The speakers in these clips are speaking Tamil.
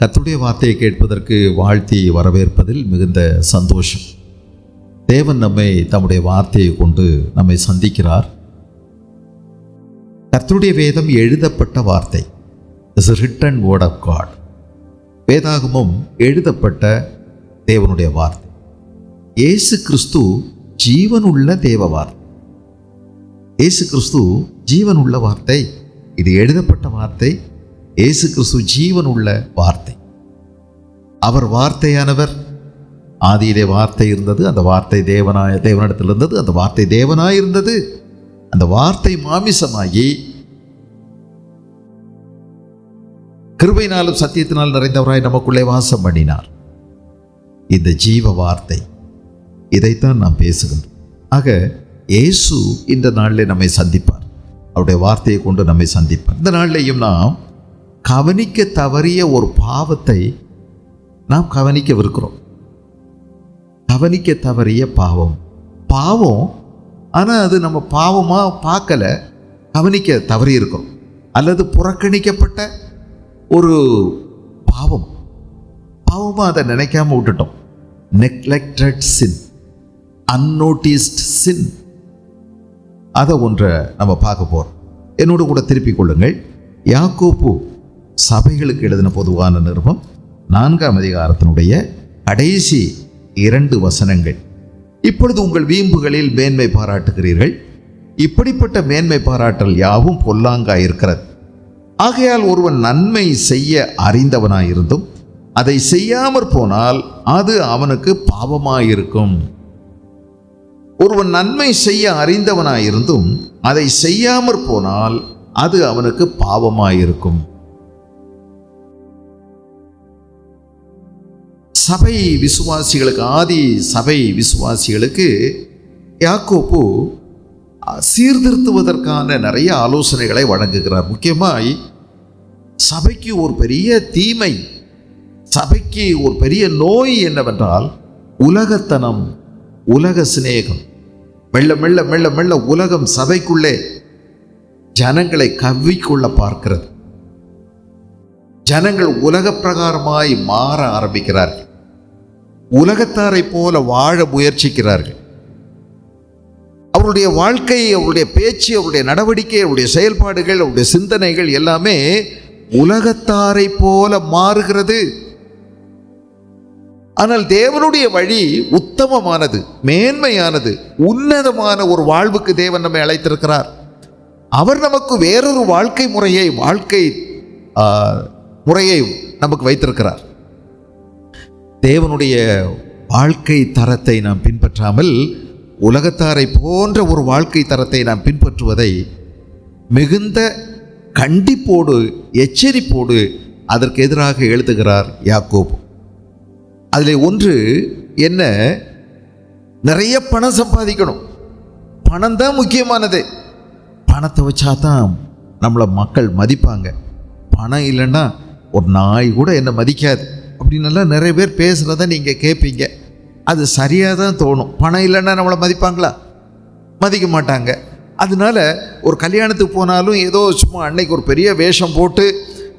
கர்த்தருடைய வார்த்தையை கேட்பதற்கு வாழ்த்தி வரவேற்பதில் மிகுந்த சந்தோஷம். தேவன் நம்மை தம்முடைய வார்த்தையை கொண்டு நம்மை சந்திக்கிறார். கர்த்தருடைய வேதம் எழுதப்பட்ட வார்த்தை, is written word of God. வேதாகமம் எழுதப்பட்ட தேவனுடைய வார்த்தை. இயேசு கிறிஸ்து ஜீவனுள்ள தேவ வார்த்தை. இயேசு கிறிஸ்து ஜீவனுள்ள வார்த்தை. இது எழுதப்பட்ட வார்த்தை. இயேசு கிறிஸ்து ஜீவனுள்ள வார்த்தை. அவர் வார்த்தையானவர். ஆதியிலே வார்த்தை இருந்தது, அந்த வார்த்தை தேவனிடத்தில் இருந்தது, அந்த வார்த்தை தேவனாய் இருந்தது. அந்த வார்த்தை மாமிசமாகி கிருபையினாலும் சத்தியத்தினால் நிறைந்தவராய் நமக்குள்ளே வாசம் பண்ணினார். இந்த ஜீவ வார்த்தை, இதைத்தான் நாம் பேசுகின்றோம். ஆக இயேசு இந்த நாளில் நம்மை சந்திப்பார். அவருடைய வார்த்தையை கொண்டு நம்மை சந்திப்பார். இந்த நாளிலையும் நாம் கவனிக்க தவறிய ஒரு பாவத்தை நாம் கவனிக்கவிருக்கிறோம். கவனிக்க தவறிய பாவம். ஆனால் அது நம்ம பாவமாக பார்க்கல, கவனிக்க தவறி இருக்கோம். அல்லது புறக்கணிக்கப்பட்ட ஒரு பாவமாக அதை நினைக்காம விட்டுட்டோம். நெக்லெக்டட் சின், அன்நோட்டிஸ்ட் சின். அதை ஒன்றை நம்ம பார்க்க போகிறோம். என்னோடு கூட திருப்பிக் கொள்ளுங்கள். யாக்கோப்பு சபைகளுக்கு எழுதின பொதுவான நிருபம் 4ஆம் அதிகாரத்தினுடைய கடைசி 2 வசனங்கள். இப்பொழுது உங்கள் வீம்புகளில் மேன்மை பாராட்டுகிறீர்கள். இப்படிப்பட்ட மேன்மை பாராட்டல் யாவும் பொல்லாங்காயிருக்கிறது. ஆகையால் ஒருவன் நன்மை செய்ய அறிந்தவனாயிருந்தும் அதை செய்யாமற் போனால் அது அவனுக்கு பாவமாயிருக்கும். ஒருவன் நன்மை செய்ய அறிந்தவனாயிருந்தும் அதை செய்யாமற் போனால் அது அவனுக்கு பாவமாயிருக்கும். சபை விசுவாசிகளுக்கு, ஆதி சபை விசுவாசிகளுக்கு யாக்கோப்பு சீர்திருத்துவதற்கான நிறைய ஆலோசனைகளை வழங்குகிறார். முக்கியமாய் சபைக்கு ஒரு பெரிய தீமை, சபைக்கு ஒரு பெரிய நோய் என்னவென்றால் உலகத்தனம், உலக சிநேகம். மெல்ல மெல்ல மெல்ல மெல்ல உலகம் சபைக்குள்ளே ஜனங்களை கவ்விக்கொள்ள பார்க்கிறது. ஜனங்கள் உலக பிரகாரமாய் மாற ஆரம்பிக்கிறார்கள். உலகத்தாரை போல வாழ முயற்சிக்கிறார்கள். அவருடைய வாழ்க்கை, அவருடைய பேச்சு, அவருடைய நடவடிக்கை, அவருடைய செயல்பாடுகள், அவருடைய சிந்தனைகள் எல்லாமே உலகத்தாரை போல மாறுகிறது. ஆனால் தேவனுடைய வழி உத்தமமானது, மேன்மையானது, உன்னதமான ஒரு வாழ்வுக்கு தேவன் நம்மை அழைத்திருக்கிறார். அவர் நமக்கு வேறொரு வாழ்க்கை முறையை நமக்கு வைத்திருக்கிறார். தேவனுடைய வாழ்க்கை தரத்தை நாம் பின்பற்றாமல் உலகத்தாரை போன்ற ஒரு வாழ்க்கை தரத்தை நாம் பின்பற்றுவதை மிகுந்த கண்டிப்போடு, எச்சரிப்போடு அதற்கு எதிராக எழுதுகிறார் யாக்கோபு. அதில் ஒன்று என்ன? நிறைய பணம் சம்பாதிக்கணும். பணம் தான் முக்கியமானது. பணத்தை வச்சா தான் நம்மளை மக்கள் மதிப்பாங்க. பணம் இல்லைன்னா ஒரு நாய் கூட என்னை மதிக்காது அப்படின்னெல்லாம் நிறைய பேர் பேசுகிறத நீங்கள் கேட்பீங்க. அது சரியாக தான் தோணும். பணம் இல்லைன்னா நம்மளை மதிப்பாங்களா? மதிக்க மாட்டாங்க. அதனால ஒரு கல்யாணத்துக்கு போனாலும் ஏதோ சும்மா அன்னைக்கு ஒரு பெரிய வேஷம் போட்டு,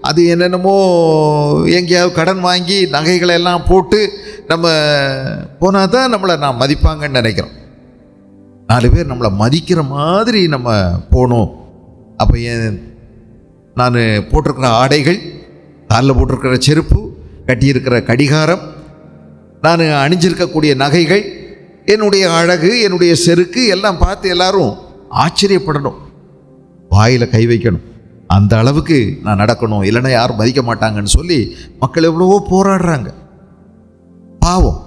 அது என்னென்னமோ எங்கேயாவது கடன் வாங்கி நகைகளை எல்லாம் போட்டு நம்ம போனால் தான் நம்மளை நான் மதிப்பாங்கன்னு நினைக்கிறோம். 4 பேர் நம்மளை மதிக்கிற மாதிரி நம்ம போகணும். அப்போ நான் போட்டிருக்கிற ஆடைகள், காலில் போட்டிருக்கிற செருப்பு, கட்டியிருக்கிற கடிகாரம், நான் அணிஞ்சிருக்கக்கூடிய நகைகள், என்னுடைய அழகு, என்னுடைய செருக்கு எல்லாம் பார்த்து எல்லாரும் ஆச்சரியப்படணும், வாயில் கை வைக்கணும். அந்த அளவுக்கு நான் நடக்கணும், இல்லைன்னா யாரும் மதிக்க மாட்டாங்கன்னு சொல்லி மக்கள் எவ்வளவோ போராடுறாங்க. பாவம்.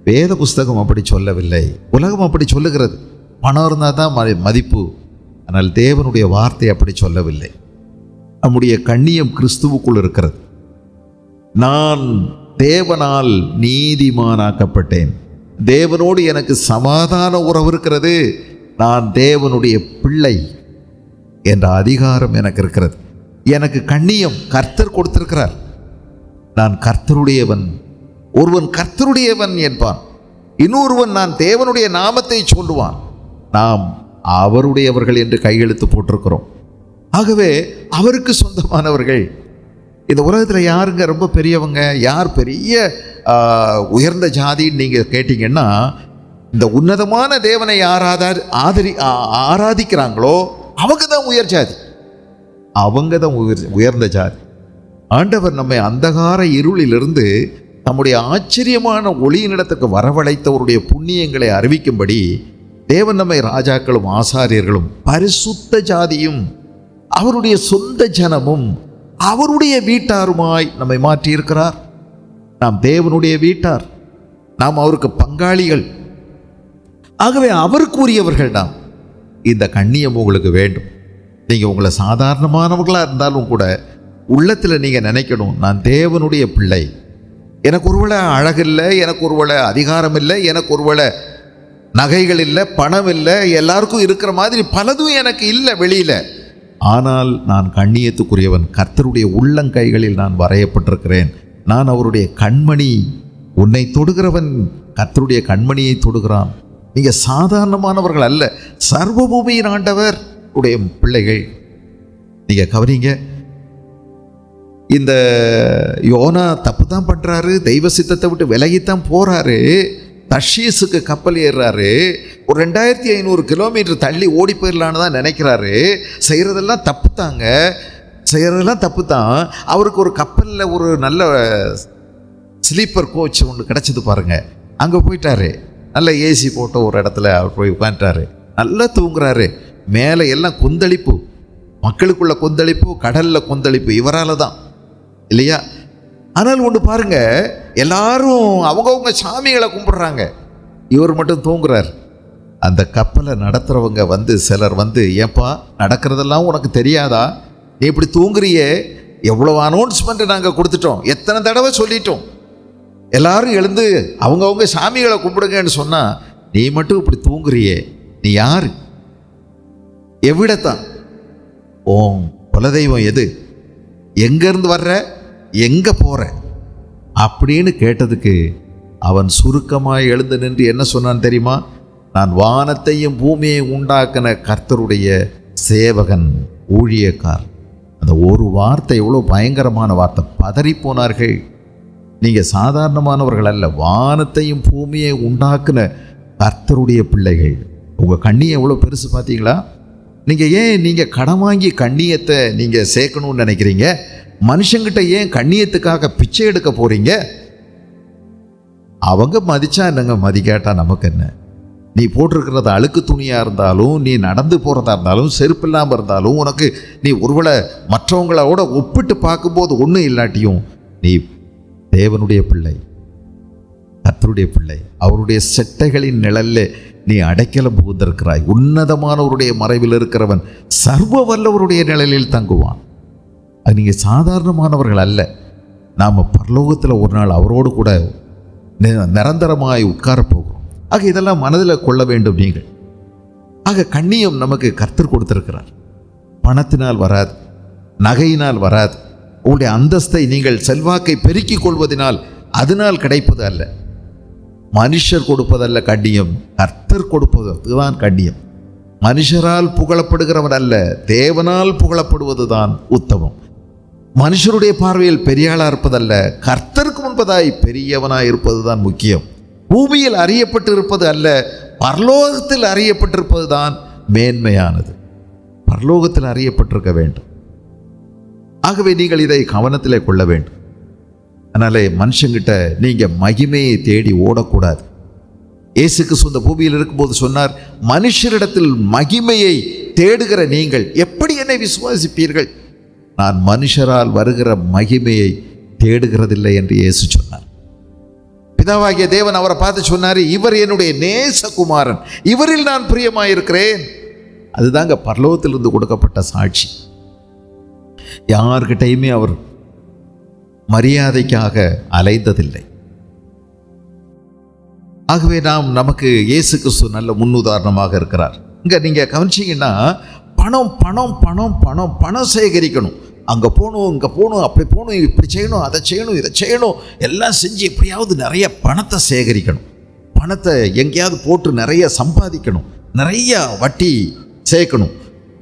வேத புஸ்தகம் அப்படி சொல்லவில்லை, உலகம் அப்படி சொல்லுகிறது. பணம் இருந்தால் தான் மதிப்பு. ஆனால் தேவனுடைய வார்த்தை அப்படி சொல்லவில்லை. நம்முடைய கண்ணியம் கிறிஸ்துவுக்குள் இருக்கிறது. நான் தேவனால் நீதிமானாக்கப்பட்டேன், தேவனோடு எனக்கு சமாதான உறவு இருக்கிறது, நான் தேவனுடைய பிள்ளை என்ற அதிகாரம் எனக்கு இருக்கிறது. எனக்கு கண்ணியம் கர்த்தர் கொடுத்திருக்கிறார். நான் கர்த்தருடையவன். ஒருவன் கர்த்தருடையவன் என்பான், இன்னொருவன் நான் தேவனுடைய நாமத்தை சொல்லுவான். நாம் அவருடையவர்கள் என்று கையெழுத்து போட்டிருக்கிறோம். ஆகவே அவருக்கு சொந்தமானவர்கள். இந்த உலகத்தில் யாருங்க ரொம்ப பெரியவங்க, யார் பெரிய உயர்ந்த ஜாதின்னு நீங்கள் கேட்டிங்கன்னா, இந்த உன்னதமான தேவனை யார் ஆராதிக்கிறாங்களோ அவங்க தான் உயர் ஜாதி, அவங்க தான் உயர்ந்த ஜாதி. ஆண்டவர் நம்மை அந்தகார இருளிலிருந்து நம்முடைய ஆச்சரியமான ஒளியினிடத்துக்கு வரவழைத்தவருடைய புண்ணியங்களை அறிவிக்கும்படி தேவன் நம்மை ராஜாக்களும் ஆசாரியர்களும் பரிசுத்த ஜாதியும் அவருடைய சொந்த ஜனமும் அவருடைய வீட்டாருமாய் நம்மை மாற்றியிருக்கிறார். நாம் தேவனுடைய வீட்டார், நாம் அவருக்கு பங்காளிகள். ஆகவே அவருக்குரியவர்கள் நாம். இந்த கண்ணியம் உங்களுக்கு வேண்டும். நீங்கள் உங்களை சாதாரணமானவர்களாக இருந்தாலும் கூட உள்ளத்தில் நீங்கள் நினைக்கணும், நான் தேவனுடைய பிள்ளை. எனக்கு ஒருவேளை அழகில்லை, எனக்கு ஒருவேளை அதிகாரம் இல்லை, எனக்கு ஒருவேளை நகைகள் இல்லை, பணம் இல்லை, எல்லாருக்கும் இருக்கிற மாதிரி பலதும் எனக்கு இல்லை வெளியில். ஆனால் நான் கண்ணியத்துக்குரியவன். கர்த்தருடைய உள்ளங்கைகளில் நான் வரையப்பட்டிருக்கிறேன். நான் அவருடைய கண்மணி. உன்னை தொடுகிறவன் கர்த்தருடைய கண்மணியை தொடுகிறான். நீங்கள் சாதாரணமானவர்கள் அல்ல, சர்வபூமியின் ஆண்டவர் உடைய பிள்ளைகள். நீங்கள் கவனிங்க, இந்த யோனா தப்பு தான் பண்ணுறாரு, தெய்வ சித்தத்தை விட்டு விலகித்தான் போகிறாரு. தர்ஷீஸுக்கு கப்பல் ஏறுறாரு. ஒரு 2500 கிலோமீட்டர் தள்ளி ஓடி போயிடலான்னு தான் நினைக்கிறாரு. செய்கிறதெல்லாம் தப்பு தாங்க, செய்கிறதெல்லாம் தப்பு தான். அவருக்கு ஒரு கப்பலில் ஒரு நல்ல ஸ்லீப்பர் கோச் ஒன்று கிடச்சிது பாருங்கள். அங்கே போயிட்டாரு. நல்ல ஏசி போட்ட ஒரு இடத்துல அவர் போய் உட்காந்துட்டாரு. நல்லா தூங்குறாரு. மேலே எல்லாம் கொந்தளிப்பு, மக்களுக்குள்ள கொந்தளிப்பு, கடலில் கொந்தளிப்பு இவரால் தான் இல்லையா? ஆனால் ஒன்று பாருங்க, எல்லாரும் அவங்கவுங்க சாமிகளை கும்பிடுறாங்க, இவர் மட்டும் தூங்குறார். அந்த கப்பலை நடத்துகிறவங்க வந்து சிலர் வந்து, ஏப்பா நடக்கிறதெல்லாம் உனக்கு தெரியாதா? நீ இப்படி தூங்குறியே, எவ்வளோ அனௌன்ஸ்மெண்ட் நாங்கள் கொடுத்துட்டோம், எத்தனை தடவை சொல்லிட்டோம், எல்லாரும் எழுந்து அவங்கவுங்க சாமிகளை கும்பிடுங்கன்னு சொன்னால் நீ மட்டும் இப்படி தூங்குறியே, நீ யார்? எவ்விடத்தான்? ஓம் குலதெய்வம் எது? எங்கேருந்து வர்ற, எங்கே போகிற அப்படின்னு கேட்டதுக்கு அவன் சுருக்கமாக எழுந்து நின்று என்ன சொன்னான் தெரியுமா? நான் வானத்தையும் பூமியை உண்டாக்கின கர்த்தருடைய சேவகன், ஊழியக்கார். அந்த ஒரு வார்த்தை எவ்வளோ பயங்கரமான வார்த்தை. பதறிப்போனார்கள். நீங்கள் சாதாரணமானவர்கள் அல்ல, வானத்தையும் பூமியை உண்டாக்குன கர்த்தருடைய பிள்ளைகள். உங்கள் கண்ணியம் எவ்வளோ பெருசு பார்த்தீங்களா? நீங்கள் கடன் வாங்கி கண்ணியத்தை நீங்கள் சேர்க்கணும்னு நினைக்கிறீங்க? மனுஷங்கிட்ட ஏன் கண்ணியத்துக்காக பிச்சை எடுக்க போகிறீங்க? அவங்க மதிச்சா என்னங்க, மதிக்காட்டா நமக்கு என்ன? நீ போட்டிருக்கிறது அழுக்கு துணியாக இருந்தாலும், நீ நடந்து போகிறதா இருந்தாலும், செருப்பு இல்லாமல் இருந்தாலும், உனக்கு நீ ஒருவேளை மற்றவங்களோட ஒப்பிட்டு பார்க்கும்போது ஒன்றும் இல்லாட்டியும் நீ தேவனுடைய பிள்ளை, கர்த்தருடைய பிள்ளை. அவருடைய செட்டைகளின் நிழல்ல நீ அடைக்கலம் புகுந்திருக்கிறாய். உன்னதமானவருடைய மறைவில் இருக்கிறவன் சர்வ வல்லவருடைய நிழலில் தங்குவான். அது நீங்கள் சாதாரணமானவர்கள் அல்ல. நாம் பரலோகத்தில் ஒரு நாள் அவரோடு கூட நிரந்தரமாய் உட்கார போகிறோம். ஆக இதெல்லாம் மனதில் கொள்ள வேண்டும் நீங்கள். ஆக கண்ணியம் நமக்கு கர்த்தர் கொடுத்திருக்கிறார். பணத்தினால் வராது, நகையினால் வராது. உங்களுடைய அந்தஸ்தை நீங்கள் செல்வாக்கை பெருக்கிக் கொள்வதனால் அதனால் கிடைப்பது அல்ல. மனுஷர் கொடுப்பதல்ல கண்ணியம், கர்த்தர் கொடுப்பது அதுதான் கண்ணியம். மனுஷரால் புகழப்படுகிறவன் அல்ல, தேவனால் புகழப்படுவது தான் உத்தமம். மனுஷருடைய பார்வையில் பெரியாளாக இருப்பதல்ல, கர்த்தருக்கு முன்பதாய் பெரியவனாய் இருப்பது தான் முக்கியம். பூமியில் அறியப்பட்டு இருப்பது அல்ல, பரலோகத்தில் அறியப்பட்டிருப்பது தான் மேன்மையானது. பரலோகத்தில் அறியப்பட்டிருக்க வேண்டும். ஆகவே நீங்கள் இதை கவனத்திலே கொள்ள வேண்டும். அதனாலே மனுஷங்கிட்ட நீங்கள் மகிமையை தேடி ஓடக்கூடாது. இயேசு கிறிஸ்து இந்த பூமியில் இருக்கும்போது சொன்னார், மனுஷரிடத்தில் மகிமையை தேடுகிற நீங்கள் எப்படி என்னை விசுவாசிப்பீர்கள்? நான் மனுஷரால் வருகிற மகிமையை தேடுகிறதில்லை என்று இயேசு சொன்னார். பிதாவாகிய தேவன் அவரை பார்த்து சொன்னார், இவர் என்னுடைய நேசகுமாரன், இவரில் நான் பிரியமாயிருக்கிறேன். அதுதாங்க பரலோகத்திலிருந்து கொடுக்கப்பட்ட சாட்சி. யார்கிட்டையுமே அவர் மரியாதைக்காக அலைந்ததில்லை. ஆகவே நமக்கு இயேசு கிறிஸ்து நல்ல முன்னுதாரணமாக இருக்கிறார். இங்கே நீங்கள் கவனிச்சிங்கன்னா, பணம் பணம் பணம் பணம் பணம் சேகரிக்கணும். அங்கே போகணும், இங்கே போகணும், அப்படி போகணும், இப்படி செய்யணும், அதை செய்யணும், இதை செய்யணும், எல்லாம் செஞ்சு எப்படியாவது நிறைய பணத்தை சேகரிக்கணும். பணத்தை எங்கேயாவது போட்டு நிறைய சம்பாதிக்கணும், நிறைய வட்டி சேர்க்கணும்,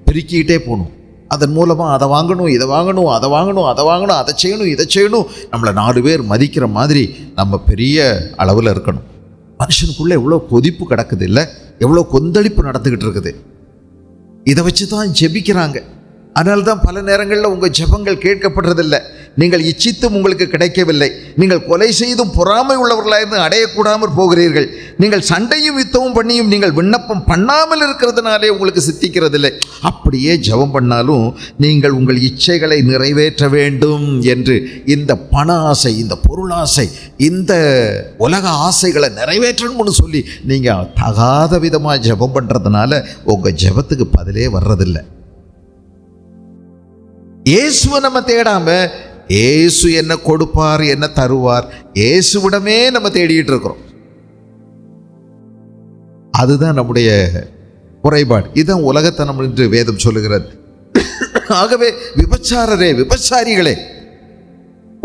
பெருக்கிக்கிட்டே போகணும். அதன் மூலமாக அதை வாங்கணும், இதை வாங்கணும், அதை வாங்கணும், அதை வாங்கணும், அதை செய்யணும், இதை செய்யணும், நம்மளை 4 பேர் மதிக்கிற மாதிரி நம்ம பெரிய அளவில் இருக்கணும். மனுஷனுக்குள்ளே எவ்வளோ கொதிப்பு கிடக்குது இல்லை, எவ்வளோ கொந்தளிப்பு நடந்துக்கிட்டு இருக்குது. இதை வச்சு தான் ஜெபிக்கிறாங்க. அதனால தான் பல நேரங்களில் உங்கள் ஜெபங்கள் கேட்கப்படுறதில்லை. நீங்கள் இச்சித்தும் உங்களுக்கு கிடைக்கவில்லை. நீங்கள் கொலை செய்தும் பொறாமை உள்ளவர்களாயிருந்து அடையக்கூடாமல் போகிறீர்கள். நீங்கள் சண்டையும் யுத்தமும் பண்ணியும் நீங்கள் விண்ணப்பம் பண்ணாமல் இருக்கிறதுனாலே உங்களுக்கு சித்திக்கிறதில்லை. அப்படியே ஜெபம் பண்ணாலும் நீங்கள் உங்கள் இச்சைகளை நிறைவேற்ற வேண்டும் என்று இந்த பண ஆசை, இந்த பொருளாசை, இந்த உலக ஆசைகளை நிறைவேற்றணும்னு சொல்லி நீங்கள் தகாத விதமாக ஜெபம் பண்ணுறதுனால உங்கள் ஜெபத்துக்கு பதிலே வர்றதில்லை. இயேசுவை நம்ம தேடாம இயேசு என்ன கொடுப்பார், என்ன தருவார், இயேசுவிடமே நம்ம தேடிட்டு இருக்கிறோம். அதுதான் நம்முடைய குறைபாடு. இதுதான் உலகத்தனம் என்று வேதம் சொல்லுகிறது. ஆகவே விபச்சாரரே, விபச்சாரிகளே,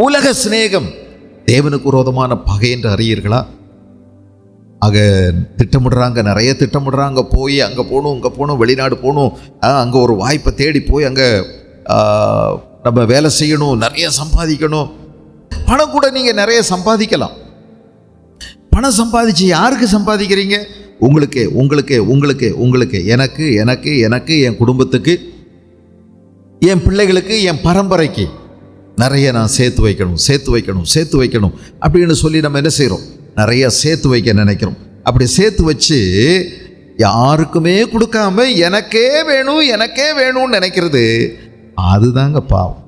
உலக சிநேகம் தேவனுக்கு விரோதமான பகை என்று அறியீர்களா? ஆக திட்டமிடுறாங்க, நிறைய திட்டமிடுறாங்க. போய் அங்கே போகணும், இங்கே போகணும், வெளிநாடு போகணும், அங்கே ஒரு வாய்ப்பை தேடி போய் அங்கே நம்ம வேலை செய்யணும், நிறைய சம்பாதிக்கணும். பணம் கூட நீங்கள் நிறைய சம்பாதிக்கலாம். பணம் சம்பாதிச்சு யாருக்கு சம்பாதிக்கிறீங்க? உங்களுக்கு உங்களுக்கு உங்களுக்கு உங்களுக்கு எனக்கு எனக்கு எனக்கு என் குடும்பத்துக்கு, என் பிள்ளைகளுக்கு, என் பரம்பரைக்கு நிறைய நான் சேர்த்து வைக்கணும் சேர்த்து வைக்கணும் சேர்த்து வைக்கணும் அப்படின்னு சொல்லி நம்ம என்ன செய்கிறோம்? நிறைய சேர்த்து வைக்க நினைக்கிறோம். அப்படி சேர்த்து வச்சு யாருக்குமே கொடுக்காம எனக்கே வேணும் எனக்கே வேணும்னு நினைக்கிறது, அதுதாங்க பாவம்.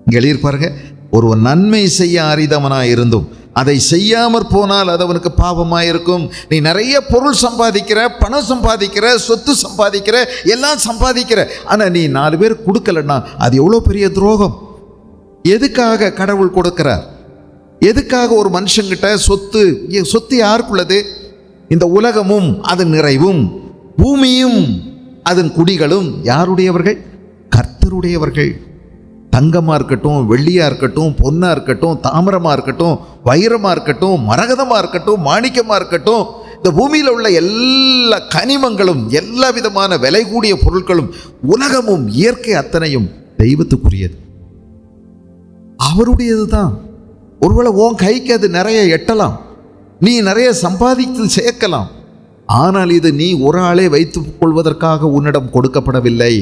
இங்கே எழுதியிருப்பாருங்க, ஒருவன் நன்மை செய்ய அறிந்தவனாக இருந்தும் அதை செய்யாமற் போனால் அது அவனுக்கு பாவமாக இருக்கும். நீ நிறைய பொருள் சம்பாதிக்கிற, பணம் சம்பாதிக்கிற, சொத்து சம்பாதிக்கிற, எல்லாம் சம்பாதிக்கிற, ஆனால் நீ 4 பேர் கொடுக்கலன்னா அது எவ்வளோ பெரிய துரோகம். எதுக்காக கடவுள் கொடுக்கிறார்? எதுக்காக ஒரு மனுஷங்கிட்ட சொத்து? சொத்து யாருக்குள்ளது? இந்த உலகமும் அதன் நிறைவும் பூமியும் அதன் குடிகளும் யாருடையவர்கள்? கர்த்தருடையவர்கள். தங்கமாக இருக்கட்டும், வெள்ளியாக இருக்கட்டும், பொன்னாக இருக்கட்டும், தாமிரமாக இருக்கட்டும், வைரமாக இருக்கட்டும், மரகதமாக இருக்கட்டும், மாணிக்கமாக இருக்கட்டும், இந்த பூமியில் உள்ள எல்லா கனிமங்களும், எல்லா விதமான விலை கூடிய பொருட்களும், உலகமும் இயற்கை அத்தனையும் தெய்வத்துக்குரியது, அவருடையது தான். ஒருவேளை உன் கைக்கு அது நிறைய எட்டலாம், நீ நிறைய சம்பாதித்து சேர்க்கலாம், ஆனால் இது நீ ஒரு ஆளே வைத்துக் கொள்வதற்காக உன்னிடம் கொடுக்கப்படவில்லை.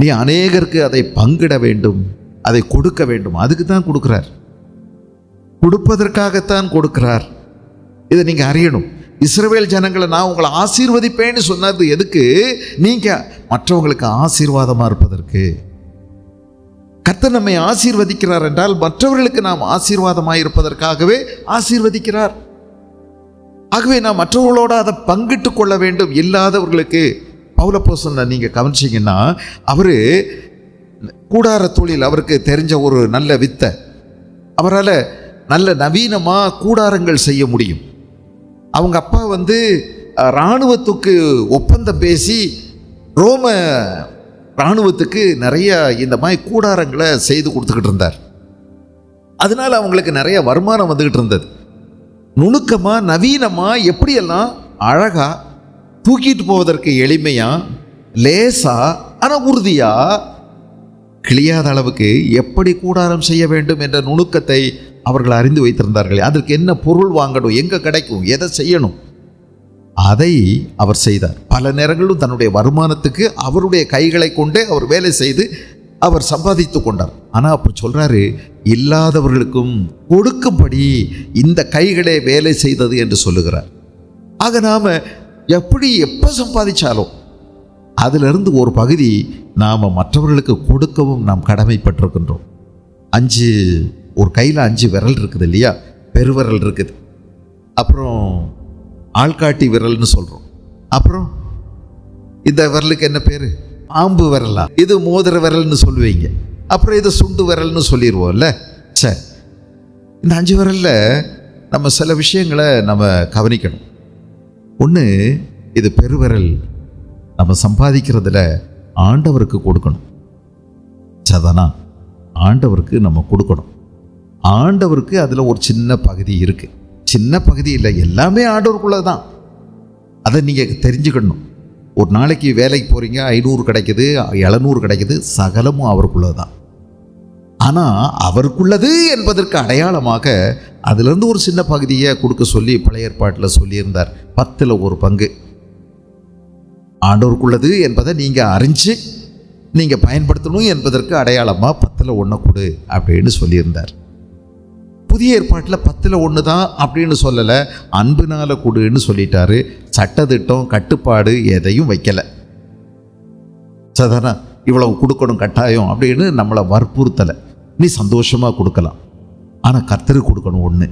நீ அநேகருக்கு அதை பங்கிட வேண்டும், அதை கொடுக்க வேண்டும். அதுக்கு தான் கொடுக்கிறார், கொடுப்பதற்காகத்தான் கொடுக்கிறார். இதை நீங்கள் அறியணும். இஸ்ரவேல் ஜனங்களை நான் உங்களை ஆசீர்வதிப்பேன்னு சொன்னது எதுக்கு? நீங்கள் மற்றவங்களுக்கு ஆசீர்வாதமாக இருப்பதற்கு. கர்த்தர் நம்மை ஆசீர்வதிக்கிறார் என்றால் மற்றவர்களுக்கு நாம் ஆசீர்வாதமாக இருப்பதற்காகவே ஆசீர்வதிக்கிறார். ஆகவே நாம் மற்றவர்களோடு அதை பங்கிட்டு கொள்ள வேண்டும். இல்லாதவர்களுக்கு பவுலப்போஸ்தலனை நீங்கள் கவனிச்சிங்கன்னா, அவர் கூடார தொழில் அவருக்கு தெரிஞ்ச ஒரு நல்ல வித்தை. அவரால் நல்ல நவீனமாக கூடாரங்கள் செய்ய முடியும். அவங்க அப்பா இராணுவத்துக்கு ஒப்பந்தம் பேசி ரோம இராணுவத்துக்கு நிறைய இந்த மாதிரி கூடாரங்களை செய்து கொடுத்துக்கிட்டு இருந்தார். அதனால் அவங்களுக்கு நிறைய வருமானம் வந்துக்கிட்டு இருந்தது. நுணுக்கமாக நவீனமாக எப்படியெல்லாம் அழகாக தூக்கிட்டு போவதற்கு எளிமையாக, லேசாக, ஆனால் உறுதியாக, கிளியாத அளவுக்கு எப்படி கூடாரம் செய்ய வேண்டும் என்ற நுணுக்கத்தை அவர்கள் அறிந்து வைத்திருந்தார்கள். அதற்கு என்ன பொருள் வாங்கணும், எங்கே கிடைக்கும், எதை செய்யணும், அதை அவர் செய்தார். பல நேரங்களிலும் தன்னுடைய வருமானத்துக்கு அவருடைய கைகளை கொண்டே அவர் வேலை செய்து அவர் சம்பாதித்து கொண்டார். ஆனால் அப்படி சொல்கிறாரு, இல்லாதவர்களுக்கும் கொடுக்கும்படி இந்த கைகளே வேலை செய்தது என்று சொல்லுகிறார். ஆக நாம் எப்படி எப்போ சம்பாதிச்சாலும் அதிலிருந்து ஒரு பகுதி நாம் மற்றவர்களுக்கு கொடுக்கவும் நாம் கடமைப்பட்டிருக்கின்றோம். ஒரு கையில் 5 விரல் இருக்குது இல்லையா? பெருவிரல் இருக்குது, அப்புறம் ஆள்காட்டி விரல்னு சொல்கிறோம், அப்புறம் இந்த விரலுக்கு என்ன பேர்? ஆம்பு விரலா? இது மோதிர விரல்னு சொல்லுவீங்க, அப்புறம் இது சுண்டு விரல்னு சொல்லிடுவோம்ல. சரி, இந்த 5 விரலில் நம்ம சில விஷயங்களை நம்ம கவனிக்கணும். ஒன்று, இது பெருவிரல் நம்ம சம்பாதிக்கிறதுல ஆண்டவருக்கு கொடுக்கணும். சதானா ஆண்டவருக்கு நம்ம கொடுக்கணும். ஆண்டவருக்கு அதில் ஒரு சின்ன பகுதி இருக்குது. சின்ன பகுதி இல்லை, எல்லாமே ஆண்டவருக்குள்ளே தான். அதை நீங்கள் தெரிஞ்சுக்கணும். ஒரு நாளைக்கு வேலைக்கு போகிறீங்க, 500 கிடைக்குது, 700 கிடைக்குது, சகலமும் அவருக்குள்ளது தான். ஆனால் அவருக்குள்ளது என்பதற்கு அடையாளமாக அதிலிருந்து ஒரு சின்ன பகுதியை கொடுக்க சொல்லி பழைய ஏற்பாட்டில் சொல்லியிருந்தார். 10ல் 1 பங்கு ஆண்டவருக்குள்ளது என்பதை நீங்கள் அறிஞ்சு நீங்கள் பயன்படுத்தணும் என்பதற்கு அடையாளமாக 10ல் 1 கொடு அப்படின்னு சொல்லியிருந்தார். புதிய ஏற்பாட்டில் 10ல் 1 தான் அப்படின்னு சொல்லலை, அன்புனால கொடுன்னு சொல்லிட்டாரு. சட்டத்திட்டம் கட்டுப்பாடு எதையும் வைக்கலை. சாதாரண இவ்வளவு கொடுக்கணும் கட்டாயம் அப்படின்னு நம்மளை வற்புறுத்தலை. நீ சந்தோஷமாக கொடுக்கலாம், ஆனால் கர்த்தருக்கு கொடுக்கணும். 1.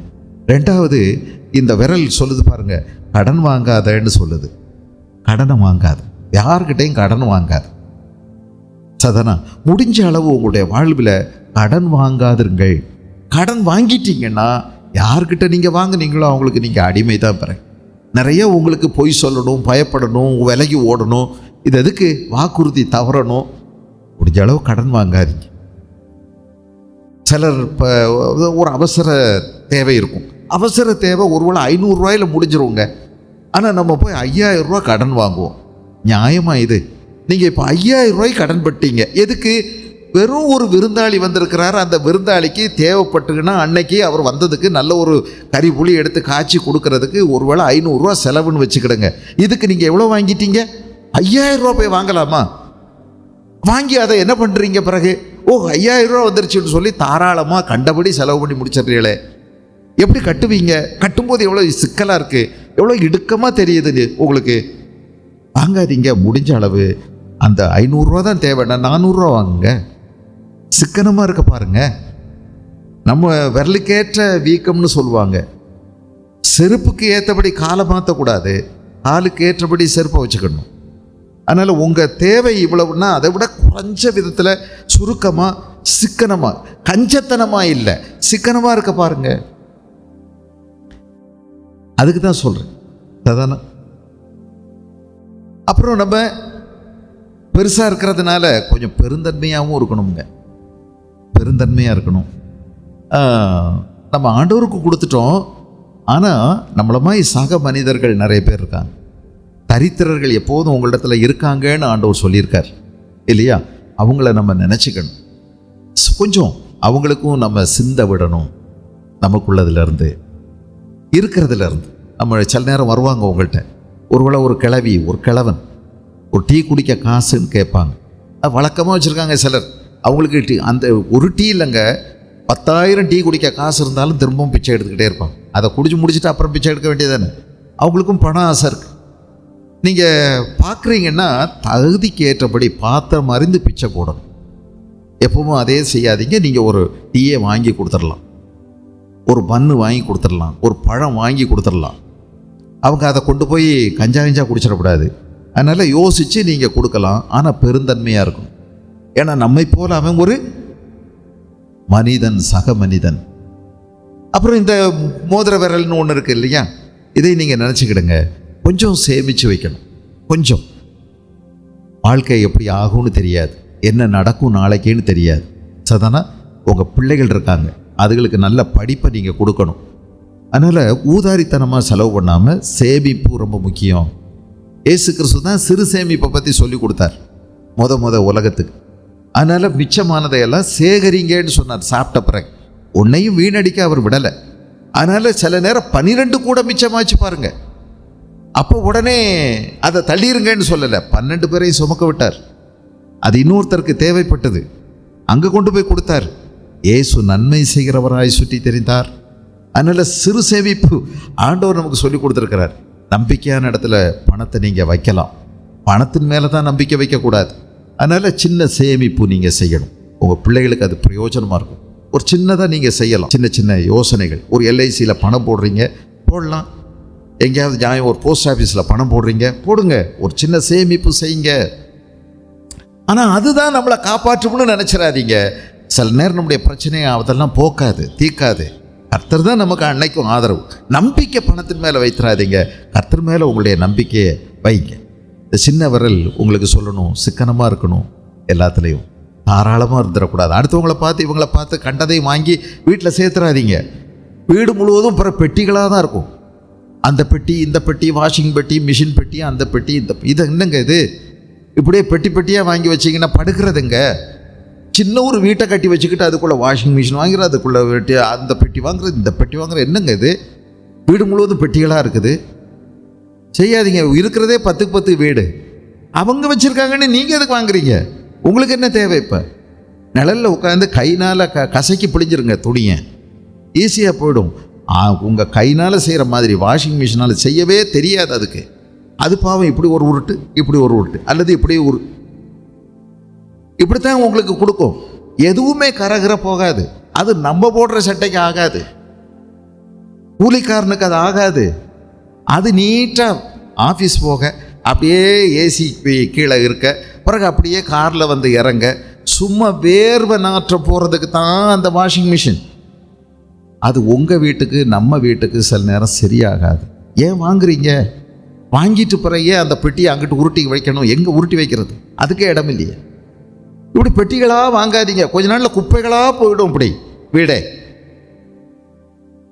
2வது, இந்த விரல் சொல்லுது பாருங்க, கடன் வாங்காதன்னு சொல்லுது. கடனை வாங்காது, யார்கிட்டையும் கடன் வாங்காது. சாதாரண முடிஞ்ச அளவு உங்களுடைய வாழ்வில் கடன் வாங்காதிருங்கள். கடன் வாங்கிட்டீங்கன்னா யார்கிட்ட நீங்கள் வாங்குனீங்களோ அவங்களுக்கு நீங்கள் அடிமை தான் பெற. நிறைய உங்களுக்கு பொய் சொல்லணும், பயப்படணும், விலகி ஓடணும், இது எதுக்கு வாக்குறுதி தவறணும். முடிஞ்ச அளவு கடன் வாங்காதீங்க. சிலர் இப்போ ஒரு அவசர தேவை இருக்கும், அவசர தேவை ஒருவேளை 500 ரூபாயில் முடிஞ்சிருவோங்க. ஆனால் நம்ம போய் 5000 ரூபா கடன் வாங்குவோம். நியாயமாக இது? நீங்கள் இப்போ 5000 ரூபாய்க்கு கடன் பட்டீங்க, எதுக்கு? வெறும் ஒரு விருந்தாளி வந்திருக்கிறார், அந்த விருந்தாளிக்கு தேவைப்பட்டுக்குன்னா அன்னைக்கு அவர் வந்ததுக்கு நல்ல ஒரு கறி புளி எடுத்து காய்ச்சி கொடுக்கறதுக்கு ஒருவேளை 500 ரூபா செலவுன்னு வச்சுக்கிடுங்க. இதுக்கு நீங்கள் எவ்வளோ வாங்கிட்டீங்க? 5000 ரூபா போய் வாங்கலாமா? வாங்கி அதை என்ன பண்ணுறீங்க பிறகு? 5000 ரூபா வந்துருச்சுன்னு சொல்லி தாராளமாக கண்டபடி செலவு பண்ணி முடிச்சிடுறீங்களே. எப்படி கட்டுவீங்க? கட்டும்போது எவ்வளோ சிக்கலாக இருக்குது, எவ்வளோ இடுக்கமாக தெரியுது உங்களுக்கு. வாங்காதீங்க. முடிஞ்ச அளவு அந்த 500 ரூபா தான் தேவைன்னா 400 ரூபா வாங்குங்க. சிக்கனமாக இருக்க பாருங்க. நம்ம விரலுக்கேற்ற வீக்கம்னு சொல்லுவாங்க. செருப்புக்கு ஏற்றபடி காலை மாற்றக்கூடாது, காலுக்கு ஏற்றபடி செருப்பை வச்சுக்கணும். அதனால் உங்கள் தேவை இவ்வளவுன்னா அதை விட குறைஞ்ச விதத்தில் சுருக்கமாக சிக்கனமாக, கஞ்சத்தனமாக இல்லை, சிக்கனமாக இருக்க பாருங்க. அதுக்கு தான் சொல்கிறேன். அதானே. அப்புறம் நம்ம பெருசாக இருக்கிறதுனால கொஞ்சம் பெருந்தன்மையாகவும் இருக்கணுங்க. பெருந்தன்மையாக இருக்கணும். நம்ம ஆண்டவருக்கு கொடுத்துட்டோம், ஆனால் நம்மள மாதிரி சக மனிதர்கள் நிறைய பேர் இருக்காங்க. தரித்திரர்கள் எப்போதும் உங்களிடத்தில் இருக்காங்கன்னு ஆண்டவர் சொல்லியிருக்கார் இல்லையா? அவங்கள நம்ம நினச்சிக்கணும். கொஞ்சம் அவங்களுக்கும் நம்ம சிந்த விடணும். நமக்குள்ளதுலேருந்து இருக்கிறதுலேருந்து. நம்ம சில நேரம் வருவாங்க உங்கள்கிட்ட, ஒருவேளை ஒரு கிழவி ஒரு கிழவன் ஒரு டீ குடிக்க காசுன்னு கேட்பாங்க. அது வழக்கமாக வச்சுருக்காங்க சிலர். அவங்களுக்கு டீ, அந்த ஒரு டீ இல்லைங்க, 10,000 டீ குடிக்க காசு இருந்தாலும் திரும்பவும் பிச்சை எடுத்துக்கிட்டே இருப்பாங்க. அதை குடிச்சு முடிச்சுட்டு அப்புறம் பிச்சை எடுக்க வேண்டியதானே. அவங்களுக்கும் பணம் ஆசை இருக்குது. நீங்கள் பார்க்குறீங்கன்னா தகுதிக்கு ஏற்றபடி பாத்திரம் அறிந்து பிச்சை போடணும். எப்பவும் அதே செய்யாதீங்க. நீங்கள் ஒரு டீயை வாங்கி கொடுத்துடலாம், ஒரு பன்னு வாங்கி கொடுத்துடலாம், ஒரு பழம் வாங்கி கொடுத்துடலாம். அவங்க அதை கொண்டு போய் கஞ்சா குடிச்சிடக்கூடாது. அதனால் யோசித்து நீங்கள் கொடுக்கலாம். ஆனால் பெருந்தன்மையாக இருக்கும். ஏன்னா நம்மை போல அவன் ஒரு மனிதன், சக மனிதன். அப்புறம் இந்த மோதிர விரல்னு ஒன்று இருக்குது இல்லையா? இதை நீங்கள் நினச்சிக்கிடுங்க. கொஞ்சம் சேமித்து வைக்கணும். கொஞ்சம் வாழ்க்கை எப்படி ஆகும்னு தெரியாது, என்ன நடக்கும் நாளைக்கேன்னு தெரியாது. சதானா உங்கள் பிள்ளைகள் இருக்காங்க, அதுகளுக்கு நல்ல படிப்பை நீங்கள் கொடுக்கணும். அதனால் ஊதாரித்தனமாக செலவு பண்ணாமல் சேமிப்பு ரொம்ப முக்கியம். இயேசு கிறிஸ்து தான் சிறு சேமிப்பை பற்றி சொல்லி கொடுத்தார் முத உலகத்துக்கு. அதனால் மிச்சமானதையெல்லாம் சேகரிங்கன்னு சொன்னார். சாப்பிட்ட பிறகு ஒன்றையும் வீணடிக்க அவர் விடலை. அதனால் சில நேரம் 12 கூட மிச்சமாச்சு பாருங்க. அப்போ உடனே அதை தள்ளிருங்கன்னு சொல்லலை, 12 பேரையும் சுமக்க விட்டார். அது இன்னொருத்தருக்கு தேவைப்பட்டது, அங்கே கொண்டு போய் கொடுத்தார். இயேசு நன்மை செய்கிறவராய் சுற்றி தெரிந்தார். அதனால் சிறு சேமிப்பு ஆண்டவர் நமக்கு சொல்லி கொடுத்துருக்கிறார். நம்பிக்கையான இடத்துல பணத்தை நீங்கள் வைக்கலாம், பணத்தின் மேலே தான் நம்பிக்கை வைக்கக்கூடாது. அதனால் சின்ன சேமிப்பு நீங்கள் செய்யணும். உங்கள் பிள்ளைகளுக்கு அது பிரயோஜனமாக இருக்கும். ஒரு சின்னதாக நீங்கள் செய்யலாம். சின்ன சின்ன யோசனைகள். ஒரு எல்ஐசியில் பணம் போடுறீங்க, போடலாம். எங்கேயாவது நியாயம் ஒரு போஸ்ட் ஆஃபீஸில் பணம் போடுறீங்க, போடுங்க. ஒரு சின்ன சேமிப்பு செய்யுங்க. ஆனால் அதுதான் நம்மளை காப்பாற்றும்னு நினச்சிடாதீங்க. சில நேரம் நம்முடைய பிரச்சனையை அதெல்லாம் போக்காது, தீர்க்காது. கர்த்தர் தான் நமக்கு அன்னைக்கும் ஆதரவு. நம்பிக்கை பணத்தின் மேலே வைத்துறாதீங்க, கர்த்தர் மேலே உங்களுடைய நம்பிக்கையை வைங்க. இந்த சின்ன விரல் உங்களுக்கு சொல்லணும், சிக்கனமாக இருக்கணும். எல்லாத்துலேயும் தாராளமாக இருந்துடக்கூடாது. அடுத்தவங்களை பார்த்து இவங்களை பார்த்து கண்டதையும் வாங்கி வீட்டில் சேர்த்துறாதீங்க. வீடு முழுவதும் பிற பெட்டிகளாக தான் இருக்கும். அந்த பெட்டி இந்த பெட்டி, வாஷிங் பெட்டி, மிஷின் பெட்டி, அந்த பெட்டி இந்த இது என்னங்க இது? இப்படியே பெட்டி பெட்டியாக வாங்கி வச்சிங்கன்னா படுக்கிறதுங்க. சின்ன ஒரு வீட்டை கட்டி வச்சுக்கிட்டு அதுக்குள்ளே வாஷிங் மிஷின் வாங்குறது, அதுக்குள்ளே வெட்டி அந்த பெட்டி வாங்குறது, இந்த பெட்டி வாங்குறது, என்னங்க இது? வீடு முழுவதும் பெட்டிகளாக இருக்குது. செய்யாதீங்க. இருக்கிறதே 10க்கு 10 வீடு. அவங்க வச்சுருக்காங்கன்னு நீங்கள் எதுக்கு வாங்குறீங்க? உங்களுக்கு என்ன தேவை? இப்போ நிழலில் உட்காந்து கைனால் கசக்கி பிடிஞ்சிருங்க துணியை, ஈஸியாக போயிடும். உங்கள் கைனால் செய்கிற மாதிரி வாஷிங் மிஷினால் செய்யவே தெரியாது அதுக்கு. அது பாவம் இப்படி ஒரு உருட்டு, இப்படி ஒரு உருட்டு, அல்லது இப்படி இப்படித்தான் உங்களுக்கு கொடுக்கும். எதுவுமே கரகர போகாது. அது நம்ம போடுற சட்டைக்கு ஆகாது, கூலிக்காரனுக்கு அது ஆகாது. அது நீட்டாக ஆஃபீஸ் போக அப்படியே ஏசி கீழே இருக்க, பிறகு அப்படியே காரில் வந்து இறங்க, சும்மா வேர்வை நாற்ற போகிறதுக்கு தான் அந்த வாஷிங் மிஷின். அது உங்கள் வீட்டுக்கு நம்ம வீட்டுக்கு சில நேரம் சரியாகாது. ஏன் வாங்குறீங்க? வாங்கிட்டு பிறகு அந்த பெட்டியை அங்கிட்டு உருட்டி வைக்கணும். எங்கே உருட்டி வைக்கிறது? அதுக்கே இடம் இல்லையே. இப்படி பெட்டிகளாக வாங்காதீங்க. கொஞ்ச நாளில் குப்பைகளாக போயிடும் இப்படி வீடே.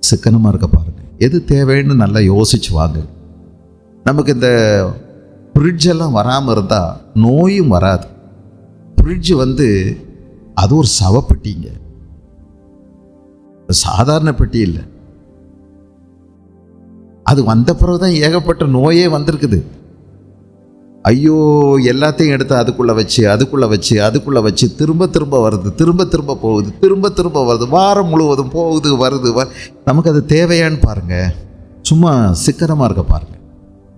சிக்கனமாக இருக்க பாருங்க. எது தேவைன்னு நல்லா யோசிச்சு வாங்க. நமக்கு இந்த ஃப்ரிட்ஜெல்லாம் வராமல் இருந்தால் நோயும் வராது. ஃப்ரிட்ஜ் அது ஒரு சவப்பெட்டிங்க, சாதாரண பெட்டி இல்லை. அது வந்த பிறகுதான் ஏகப்பட்ட நோயே வந்திருக்குது. ஐயோ, எல்லாத்தையும் எடுத்து அதுக்குள்ளே வச்சு திரும்ப திரும்ப வருது, திரும்ப திரும்ப போகுது, திரும்ப திரும்ப வருது, வாரம் முழுவதும் போகுது வருது. நமக்கு அது தேவையான்னு பாருங்கள். சும்மா சிக்கனமாக இருக்க பாருங்கள்.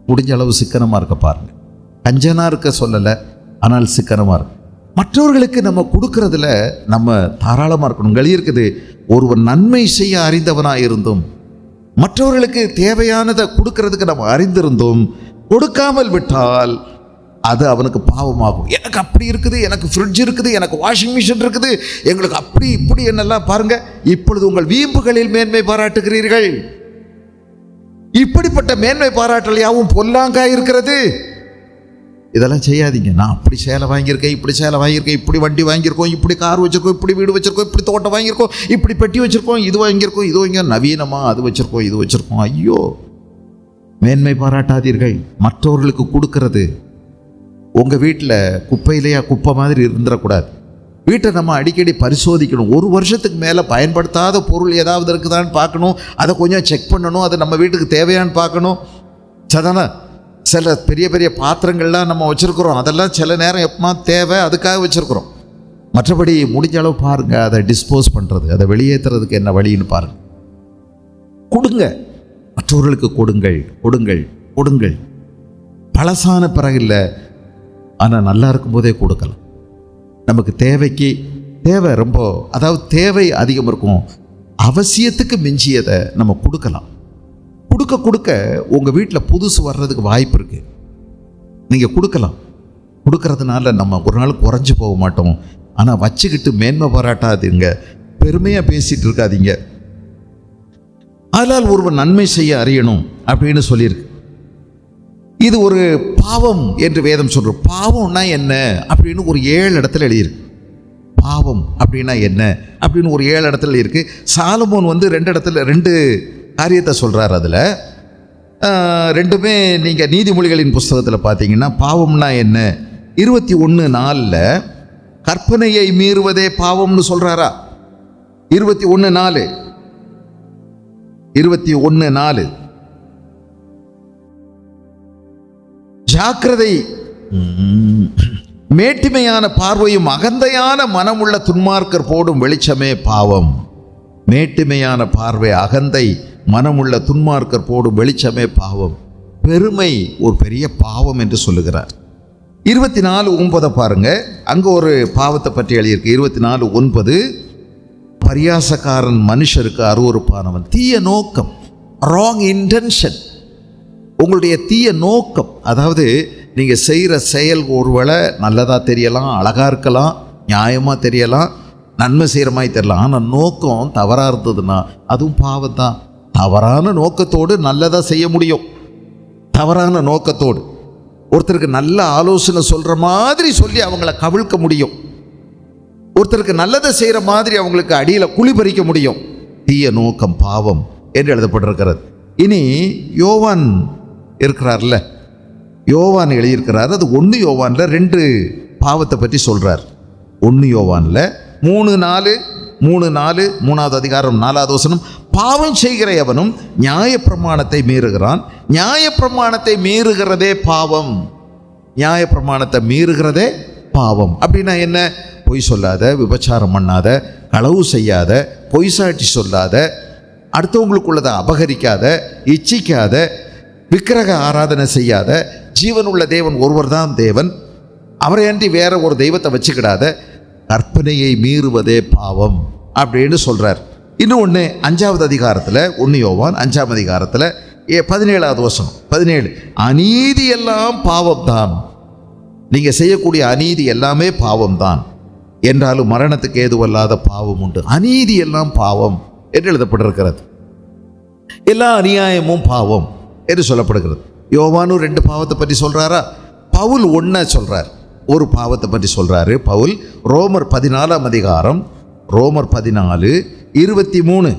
முடிஞ்ச அளவு சிக்கனமாக இருக்க பாருங்கள். கஞ்சனாக இருக்க சொல்லலை, ஆனால் சிக்கனமாக இருக்கு. மற்றவர்களுக்கு நம்ம கொடுக்கறதுல நம்ம தாராளமாக இருக்கணும். இருக்குது, ஒருவர் நன்மை செய்ய அறிந்தவனாக இருந்தும் மற்றவர்களுக்கு தேவையானதை கொடுக்கறதுக்கு நம்ம அறிந்திருந்தும் கொடுக்காமல் விட்டால் அது அவனுக்கு பாவமாகும். எனக்கு அப்படி இருக்குது, எனக்கு ஃப்ரிட்ஜ் இருக்குது, எனக்கு வாஷிங் மிஷின் இருக்குது, எங்களுக்கு அப்படி இப்படி என்னெல்லாம் பாருங்க. இப்பொழுது உங்கள் வீம்புகளில் மேன்மை பாராட்டுகிறீர்கள். இப்படிப்பட்ட மேன்மை பாராட்டல் யாவும் பொல்லாங்காய் இருக்கிறது. இதெல்லாம் செய்யாதீங்க. நான் அப்படி சேலை வாங்கியிருக்கேன், இப்படி சேலை வாங்கியிருக்கேன், இப்படி வண்டி வாங்கியிருக்கோம், இப்படி கார் வச்சுருக்கோம், இப்படி வீடு வச்சுருக்கோம், இப்படி தோட்டம் வாங்கியிருக்கோம், இப்படி பெட்டி வச்சுருக்கோம், இது வாங்கியிருக்கோம், இது வாங்க நவீனமாக அது வச்சுருக்கோம், இது வச்சுருக்கோம். ஐயோ, மேன்மை பாராட்டாதீர்கள். மற்றவர்களுக்கு கொடுக்கறது உங்கள் வீட்டில் குப்பையிலையா குப்பை மாதிரி இருந்துடக்கூடாது. வீட்டை நம்ம அடிக்கடி பரிசோதிக்கணும். ஒரு வருஷத்துக்கு மேலே பயன்படுத்தாத பொருள் ஏதாவது இருக்குதான்னு பார்க்கணும். அதை கொஞ்சம் செக் பண்ணணும். அது நம்ம வீட்டுக்கு தேவையான்னு பார்க்கணும். சதான சில பெரிய பெரிய பாத்திரங்கள்லாம் நம்ம வச்சுருக்குறோம். அதெல்லாம் சில நேரம் எப்பமா தேவை, அதுக்காக வச்சுருக்குறோம். மற்றபடி முடிஞ்ச அளவு பாருங்கள், அதை டிஸ்போஸ் பண்ணுறது, அதை வெளியேற்றுறதுக்கு என்ன வழின்னு பாருங்கள். கொடுங்க, மற்றவர்களுக்கு கொடுங்கள், கொடுங்கள், கொடுங்கள். பழசான பிறகு இல்லை, ஆனால் நல்லா இருக்கும்போதே கொடுக்கலாம். நமக்கு தேவை ரொம்ப, அதாவது தேவை அதிகம் இருக்கும், அவசியத்துக்கு மிஞ்சியதை நம்ம கொடுக்கலாம். கொடுக்க உங்கள் வீட்டில் புதுசு வர்றதுக்கு வாய்ப்பு இருக்குது. நீங்கள் கொடுக்கலாம். கொடுக்கறதுனால நம்ம ஒரு நாள் குறைஞ்சி போக மாட்டோம். ஆனால் வச்சுக்கிட்டு மேன்மை பாராட்டாதீங்க, பெருமையாக பேசிகிட்டு இருக்காதீங்க. அதனால் ஒருவர் நன்மை செய்ய அறியணும் அப்படின்னு சொல்லியிருக்கு. இது ஒரு பாவம் என்று வேதம் சொல்கிறோம். பாவம்னா என்ன அப்படின்னு ஒரு 7 இடத்துல எழுதியிருக்கு. பாவம் அப்படின்னா என்ன அப்படின்னு ஒரு 7 இடத்துல இருக்குது. சாலமோன் 2 இடத்துல 2 காரியத்தை சொல்கிறார். அதில் 2மே நீங்கள் நீதிமொழிகளின் புஸ்தகத்தில் பார்த்தீங்கன்னா பாவம்னா என்ன 21:4 கற்பனையை மீறுவதே பாவம்னு சொல்கிறாரா? 21:4 ஜாக்கிரதை, மேட்டிமையான பார்வையும் அகந்தையான மனமுள்ள துன்மார்க்கர் போடும் வெளிச்சமே பாவம். மேட்டிமையான பார்வை, அகந்தை, மனமுள்ள துன்மார்க்கர் போடும் வெளிச்சமே பாவம். பெருமை ஒரு பெரிய பாவம் என்று சொல்லுகிறார். 24:9 பாருங்க, அங்கே ஒரு பாவத்தை பற்றி எழுதியிருக்கு. 24:9 பரியாசக்காரன் மனுஷருக்கு அருவருப்பானவன். தீய நோக்கம், ராங் இன்டென்ஷன். உங்களுடைய தீய நோக்கம், அதாவது நீங்கள் செய்கிற செயல் ஒருவேளை நல்லதாக தெரியலாம், அழகாக இருக்கலாம், நியாயமாக தெரியலாம், நன்மை செய்கிற மாதிரி தெரியலாம். ஆனால் நோக்கம் தவறாக இருந்ததுன்னா அதுவும் பாவம் தான். தவறான நோக்கத்தோடு நல்லதாக செய்ய முடியும். தவறான நோக்கத்தோடு ஒருத்தருக்கு நல்ல ஆலோசனை சொல்கிற மாதிரி சொல்லி அவங்கள கவிழ்க்க முடியும். ஒருத்தருக்கு நல்லதை செய்கிற மாதிரி அவங்களுக்கு அடியில் குழி பறிக்க முடியும். தீய நோக்கம் பாவம் என்று எழுதப்பட்டிருக்கிறது. இனி யோவான் இருக்கிறார்ல, யோவான் எழுதியிருக்கிறார். அது 1 யோவானில் 2 பாவத்தை பற்றி சொல்கிறார். 1 யோவானில் 3:4 3வது அதிகாரம் 4வது வசனம், பாவம் செய்கிற எவனும் நியாயப்பிரமாணத்தை மீறுகிறான், நியாயப்பிரமாணத்தை மீறுகிறதே பாவம். நியாயப்பிரமாணத்தை மீறுகிறதே பாவம். அப்படின்னா என்ன? பொய் சொல்லாத, விபச்சாரம் பண்ணாத, களவு செய்யாத, பொய் சாட்சி சொல்லாத, அடுத்தவங்களுக்குள்ளதை அபகரிக்காத, இச்சிக்காத, விக்கிரக ஆராதனை செய்யாத, ஜீவனுள்ள தேவன் ஒருவர் தான் தேவன், அவரை அன்றி வேற ஒரு தெய்வத்தை வச்சுக்கிடாத, கற்பனையை மீறுவதே பாவம் அப்படின்னு சொல்கிறார். இன்னொன்று 5வது அதிகாரத்தில் 1 யோவான் 5ஆம் அதிகாரத்தில் 17வது வசனம் 17, அநீதி எல்லாம் பாவம்தான், நீங்கள் செய்யக்கூடிய அநீதி எல்லாமே பாவம்தான், என்றாலும் மரணத்துக்கு ஏதுவல்லாத பாவம் உண்டு. அநீதி எல்லாம் பாவம் என்று எழுதப்பட்டிருக்கிறது. எல்லா அநியாயமும் பாவம் என்று சொல்லப்படுகிறது. யோவானும் 2 பாவத்தை பற்றி சொல்கிறாரா? பவுல் 1 சொல்கிறார், ஒரு பாவத்தை பற்றி சொல்கிறாரு பவுல். ரோமர் 14ஆம் அதிகாரம், ரோமர் 14:23,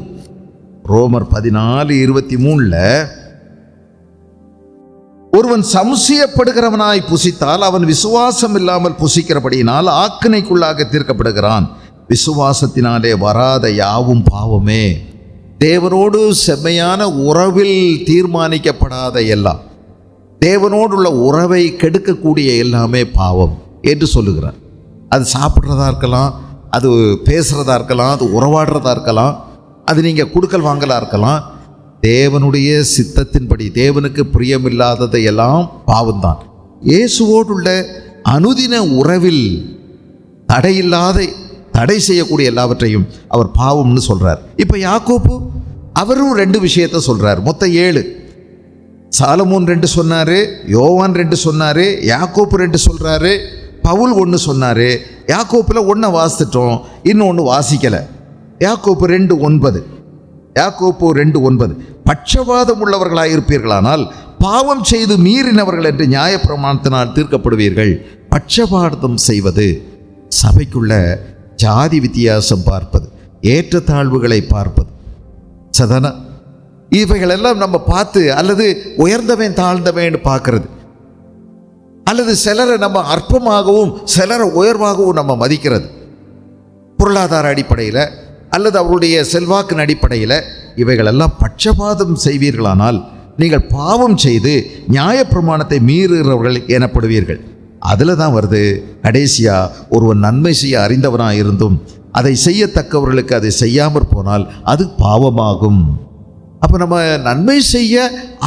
ரோமர் 14:23 ஒருவன் சம்சயப்படுகிறவனாய் புசித்தால் அவன் விசுவாசம் இல்லாமல் புசிக்கிறபடியினால் ஆக்கினைக்குள்ளாக தீர்க்கப்படுகிறான். விசுவாசத்தினாலே வராத யாவும் பாவமே. தேவனோடு செம்மையான உறவில் தீர்மானிக்கப்படாத எல்லாம், தேவனோடுள்ள உறவை கெடுக்கக்கூடிய எல்லாமே பாவம் என்று சொல்லுகிறார். அது சாப்பிட்றதா இருக்கலாம், அது பேசுகிறதா இருக்கலாம், அது உறவாடுறதா இருக்கலாம், அது நீங்கள் கொடுக்கல் வாங்கலாக இருக்கலாம். தேவனுடைய சித்தத்தின்படி தேவனுக்கு பிரியமில்லாததை எல்லாம் பாவம்தான். இயேசுவோடுள்ள அனுதின உறவில் தடை செய்யக்கூடிய எல்லாவற்றையும் அவர் பாவம்னு சொல்கிறார். இப்போ யாக்கோப்பு அவரும் 2 விஷயத்தை சொல்கிறார், மொத்தம் 7. சாலமோன் 2 சொன்னார், யோவான் 2 சொன்னார், யாக்கோப்பு 2 சொல்கிறாரு, பவுல் 1 சொன்னார். யாக்கோப்பில் 1 வாசிச்சிட்டோம், இன்னொன்று வாசிக்கலை. யாக்கோப்பு 2:9, யாக்கோப்பு 2:9, பட்சபாதம் உள்ளவர்களாயிருப்பீர்களானால் பாவம் செய்து மீறினவர்கள் என்று நியாயப்பிரமாணத்தினால் தீர்க்கப்படுவீர்கள். பட்சபாதம் செய்வது சபைக்குள்ள ஜாதி வித்தியாசம் பார்ப்பது, ஏற்றத்தாழ்வுகளை பார்ப்பது, சதனா இவைகளெல்லாம் நம்ம பார்த்து, அல்லது உயர்ந்தவன் தாழ்ந்தவன் பார்க்கறது, அல்லது சிலரை நம்ம அற்பமாகவும் சிலரை உயர்வாகவும் நம்ம மதிக்கிறது, பொருளாதார அடிப்படையில் அல்லது அவருடைய செல்வாக்கின் அடிப்படையில், இவைகளெல்லாம் பட்சபாதம் செய்வீர்களானால் நீங்கள் பாவம் செய்து நியாயப்பிரமாணத்தை மீறுகிறவர்கள் எனப்படுவீர்கள். அதில் தான் வருது கடைசியாக, ஒருவன் நன்மை செய்ய அறிந்தவனாக இருந்தும் அதை செய்யத்தக்கவர்களுக்கு அதை செய்யாமற் போனால் அது பாவமாகும். அப்போ நம்ம நன்மை செய்ய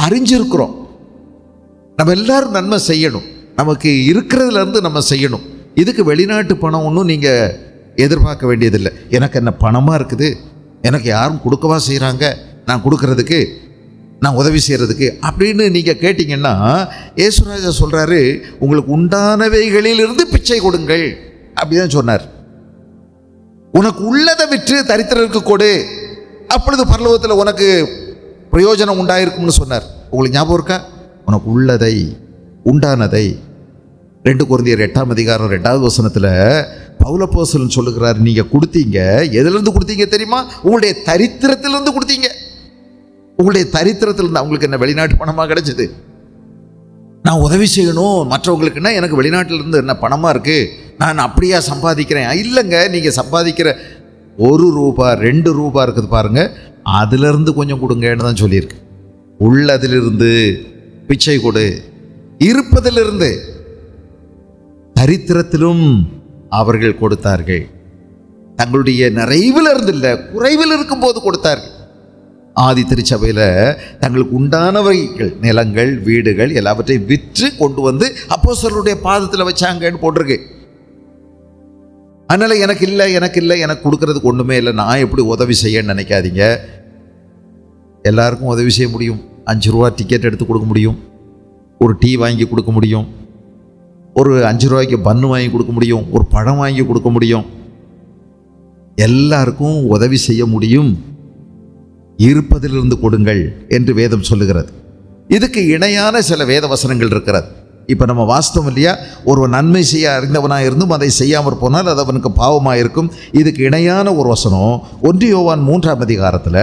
அறிஞ்சிருக்கிறோம், நம்ம எல்லாரும் நன்மை செய்யணும், நமக்கு இருக்கிறதுலேருந்து நம்ம செய்யணும். இதுக்கு வெளிநாட்டு பணம் ஒன்றும் நீங்கள் எதிர்பார்க்க வேண்டியதில்லை. எனக்கு என்ன பணமாக இருக்குது, எனக்கு யாரும் கொடுக்கவா செய்கிறாங்க, நான் கொடுக்கறதுக்கு, நான் உதவி செய்கிறதுக்கு அப்படின்னு நீங்கள் கேட்டிங்கன்னா, ஏசுராஜா சொல்கிறாரு, உங்களுக்கு உண்டானவைகளிலிருந்து பிச்சை கொடுங்கள் அப்படி தான் சொன்னார். உனக்கு உள்ளதை விற்று தரித்திரருக்கு கொடு, அப்பொழுது பரலோகத்தில் உனக்கு பிரயோஜனம் உண்டாயிருக்கும்னு சொன்னார். உங்களுக்கு ஞாபகம் இருக்கா? உனக்கு உள்ளதை, உண்டானதை. 2 கொரிந்தியர் 8ஆம் அதிகாரம் 2வது வசனத்தில் பவுலப்போஸ்தலன் சொல்லுகிறார், நீங்கள் கொடுத்தீங்க, எதிலிருந்து கொடுத்தீங்க தெரியுமா? உங்களுடைய தரித்திரத்திலிருந்து கொடுத்தீங்க. உங்களுடைய தரித்திரத்திலிருந்து. அவங்களுக்கு என்ன வெளிநாட்டு பணமாக கிடைச்சிது? நான் உதவி செய்யணும் மற்றவங்களுக்குன்னா எனக்கு வெளிநாட்டிலிருந்து என்ன பணமாக இருக்குது, நான் அப்படியா சம்பாதிக்கிறேன்? இல்லைங்க, நீங்கள் சம்பாதிக்கிற 1 ரூபா 2 ரூபா இருக்குது பாருங்கள், அதிலிருந்து கொஞ்சம் கொடுங்கன்னு தான் சொல்லியிருக்கு. உள்ளதிலிருந்து பிச்சை கொடு, இருப்பதிலிருந்து. தரித்திரத்திலும் அவர்கள் கொடுத்தார்கள், தங்களுடைய நிறைவில் இருந்து இல்லை, குறைவில் இருக்கும்போது கொடுத்தார்கள். ஆதி திருச்சபையில் தங்களுக்கு உண்டானவைகள், நிலங்கள், வீடுகள் எல்லாவற்றையும் விற்று கொண்டு வந்து அப்போஸ்தலருடைய பாதத்தில் வச்சாங்கன்னு போட்டிருக்கு. அதனால் எனக்கு இல்லை, எனக்கு கொடுக்கறதுக்கு ஒன்றுமே இல்லை, நான் எப்படி உதவி செய்யன்னு நினைக்காதீங்க. எல்லாருக்கும் உதவி செய்ய முடியும். 5 ரூபா டிக்கெட் எடுத்து கொடுக்க முடியும், ஒரு டீ வாங்கி கொடுக்க முடியும், ஒரு 5 ரூபாய்க்கு பன்னு வாங்கி கொடுக்க முடியும், ஒரு பழம் வாங்கி கொடுக்க முடியும். எல்லாருக்கும் உதவி செய்ய முடியும். இருப்பதிலிருந்து கொடுங்கள் என்று வேதம் சொல்லுகிறது. இதுக்கு இணையான சில வேத வசனங்கள் இருக்கிறது. இப்போ நம்ம வாஸ்தவம் இல்லையா, ஒருவன் நன்மை செய்ய அறிந்தவனாக இருந்தும் அதை செய்யாமற் போனால் அது அவனுக்கு பாவமாக இருக்கும். இதுக்கு இணையான ஒரு வசனம் 1 யோவான் 3ஆம் அதிகாரத்தில்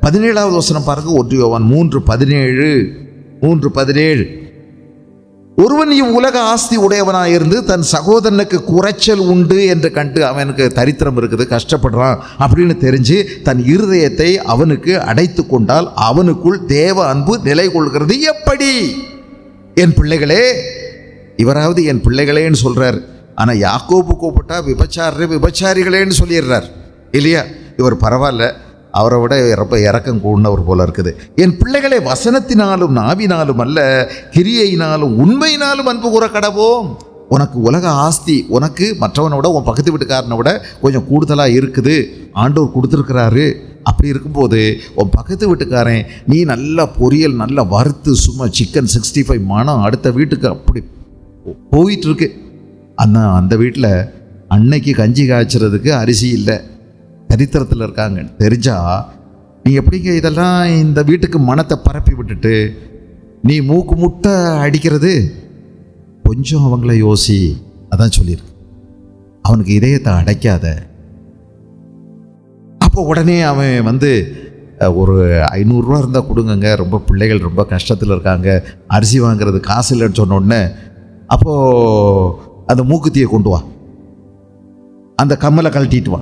17வது வசனம் பாருங்க, 1 யோவான் 3:17. ஒருவன் இவ்வுலக ஆஸ்தி உடையவனாயிருந்து தன் சகோதரனுக்கு குறைச்சல் உண்டு என்று கண்டு, அவனுக்கு தரித்திரம் இருக்குது, கஷ்டப்படுறான் அப்படின்னு தெரிஞ்சு தன் இருதயத்தை அவனுக்கு அடைத்து கொண்டால் அவனுக்குள் தேவ அன்பு நிலை கொள்கிறது எப்படி? என் பிள்ளைகளே, இவராவது என் பிள்ளைகளேன்னு சொல்றார். ஆனால் யாக்கோபு கூப்பிட்டா விபச்சாரிகளேன்னு சொல்லிடுறார் இல்லையா? இவர் பரவாயில்ல, அவரை விட ரொம்ப இறக்கம் கூடினவர் போல இருக்குது. என் பிள்ளைகளை வசனத்தினாலும் நாவினாலும் அல்ல, கிரியையினாலும் உண்மையினாலும் அன்பு கூற கடவோம். உனக்கு உலக ஆஸ்தி, உனக்கு மற்றவனை விட உன் பக்கத்து வீட்டுக்காரனை விட கொஞ்சம் கூடுதலாக இருக்குது, ஆண்டவர் கொடுத்துருக்கிறாரு. அப்படி இருக்கும்போது உன் பக்கத்து வீட்டுக்காரன் நீ நல்லா பொரியல் நல்லா வறுத்து சும்மா சிக்கன் 65 மனம் அடுத்த வீட்டுக்கு அப்படி போயிட்டுருக்கு. அந்த வீட்டில் அன்னைக்கு கஞ்சி காய்ச்சறதுக்கு அரிசி இல்லை, தரித்திரத்தில் இருக்காங்க தெரிஞ்சா நீ எப்படிங்க இதெல்லாம் இந்த வீட்டுக்கு மனத்தை பரப்பி விட்டுட்டு நீ மூக்கு முட்டை அடிக்கிறது? கொஞ்சம் அவங்கள யோசி. அதான் சொல்லியிருக்கு, அவனுக்கு இதயத்தை அடைக்காத. அப்போ உடனே அவன் ஒரு 500 ரூபா இருந்தால் கொடுங்கங்க, ரொம்ப பிள்ளைகள் ரொம்ப கஷ்டத்தில் இருக்காங்க, அரிசி வாங்குறது காசு இல்லைன்னு சொன்ன உடனே, அப்போது அந்த மூக்குத்தியை கொண்டு வா, அந்த கம்மலை கழட்டிட்டு வா,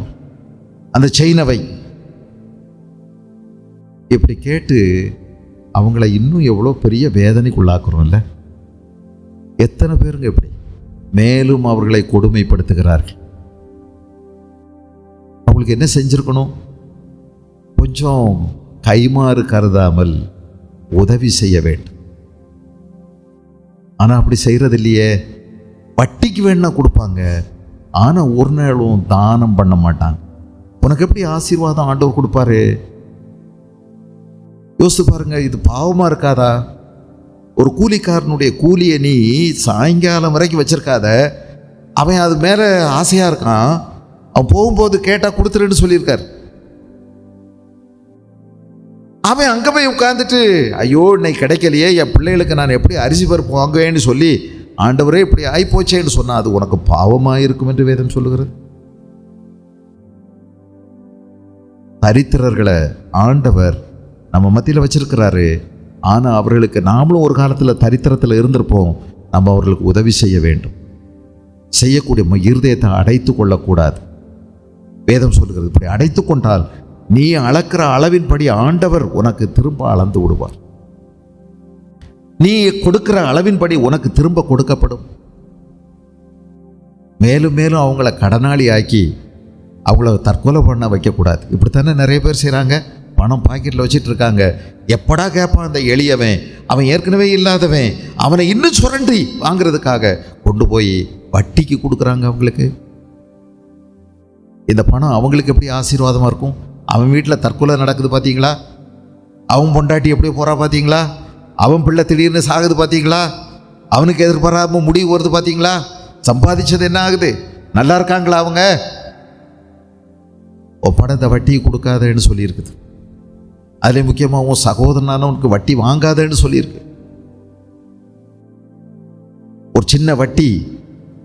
அந்த செயினை வை. இப்படி கேட்டு அவங்கள இன்னும் எவ்வளோ பெரிய வேதனைக்குள்ளாக்குறோம்ல. எத்தனை பேருங்க இப்படி மேலும் அவர்களை கொடுமைப்படுத்துகிறார்கள். அவங்களுக்கு என்ன செஞ்சிருக்கணும்? கொஞ்சம் கைமாறு கருதாமல் உதவி செய்ய வேண்டும். ஆனால் அப்படி செய்கிறது இல்லையே. வட்டிக்கு வேணா கொடுப்பாங்க, ஆனால் ஒரு நாளும் தானம் பண்ண மாட்டாங்க. உனக்கு எப்படி ஆசீர்வாதம் ஆண்டவர் கொடுப்பாரு? யோசித்து பாருங்க, இது பாவமாக இருக்காதா? ஒரு கூலிக்காரனுடைய கூலியை நீ சாயங்காலம் வரைக்கும் வச்சிருக்காத, அவன் அது மேலே ஆசையாக இருக்கான், அவன் போகும்போது கேட்டால் கொடுத்துருன்னு சொல்லியிருக்கார். அவன் அங்கே போய் உட்காந்துட்டு ஐயோ இன்னைக்கு கிடைக்கலையே, என் பிள்ளைகளுக்கு நான் எப்படி அரிசி பருப்பு வாங்குவேன்னு சொல்லி ஆண்டவரே இப்படி ஆயிப்போச்சேன்னு சொன்னால் அது உனக்கு பாவமாக இருக்கும் என்று வேதம் சொல்லுகிறது. தரித்திரர்களை ஆண்டவர் நம்ம மத்தியில் வச்சிருக்கிறாரு. ஆனால் அவர்களுக்கு நாமளும் ஒரு காலத்தில் தரித்திரத்தில் இருந்திருப்போம். நம்ம அவர்களுக்கு உதவி செய்ய வேண்டும். செய்யக்கூடிய இருதயத்தை அடைத்து கொள்ளக்கூடாது. வேதம் சொல்லுகிறது, இப்படி அடைத்து கொண்டால் நீ அளக்கிற அளவின்படி ஆண்டவர் உனக்கு திரும்ப அளந்து விடுவார். நீ கொடுக்கிற அளவின்படி உனக்கு திரும்ப கொடுக்கப்படும். மேலும் மேலும் அவங்கள கடனாளி ஆக்கி அவங்கள தற்கொலை பண்ண வைக்கக்கூடாது. இப்படித்தானே நிறைய பேர் செய்கிறாங்க. பணம் பாக்கெட்டில் வச்சுட்டு இருக்காங்க. எப்படா கேட்பான் அந்த எளியவன், அவன் ஏற்கனவே இல்லாதவன், அவனை இன்னும் சுரண்டி வாங்கிறதுக்காக கொண்டு போய் வட்டிக்கு கொடுக்குறாங்க அவங்களுக்கு. இந்த பணம் அவங்களுக்கு எப்படி ஆசீர்வாதமாக இருக்கும்? அவன் வீட்டில் தற்கொலை நடக்குது பார்த்தீங்களா? அவன் பொண்டாட்டி எப்படி போகிறா பார்த்தீங்களா? அவன் பிள்ளை திடீர்னு சாகுது பார்த்தீங்களா? அவனுக்கு எதிர்பாராம முடிவு வருது பார்த்தீங்களா? சம்பாதிச்சது என்ன ஆகுது? நல்லா இருக்காங்களா அவங்க? பணத்தை வட்டி கொடுக்காதேன்னு சொல்லியிருக்குது. அதில் முக்கியமாக உன் சகோதரனானவனுக்கு வட்டி வாங்காதேன்னு சொல்லியிருக்கு. ஒரு சின்ன வட்டி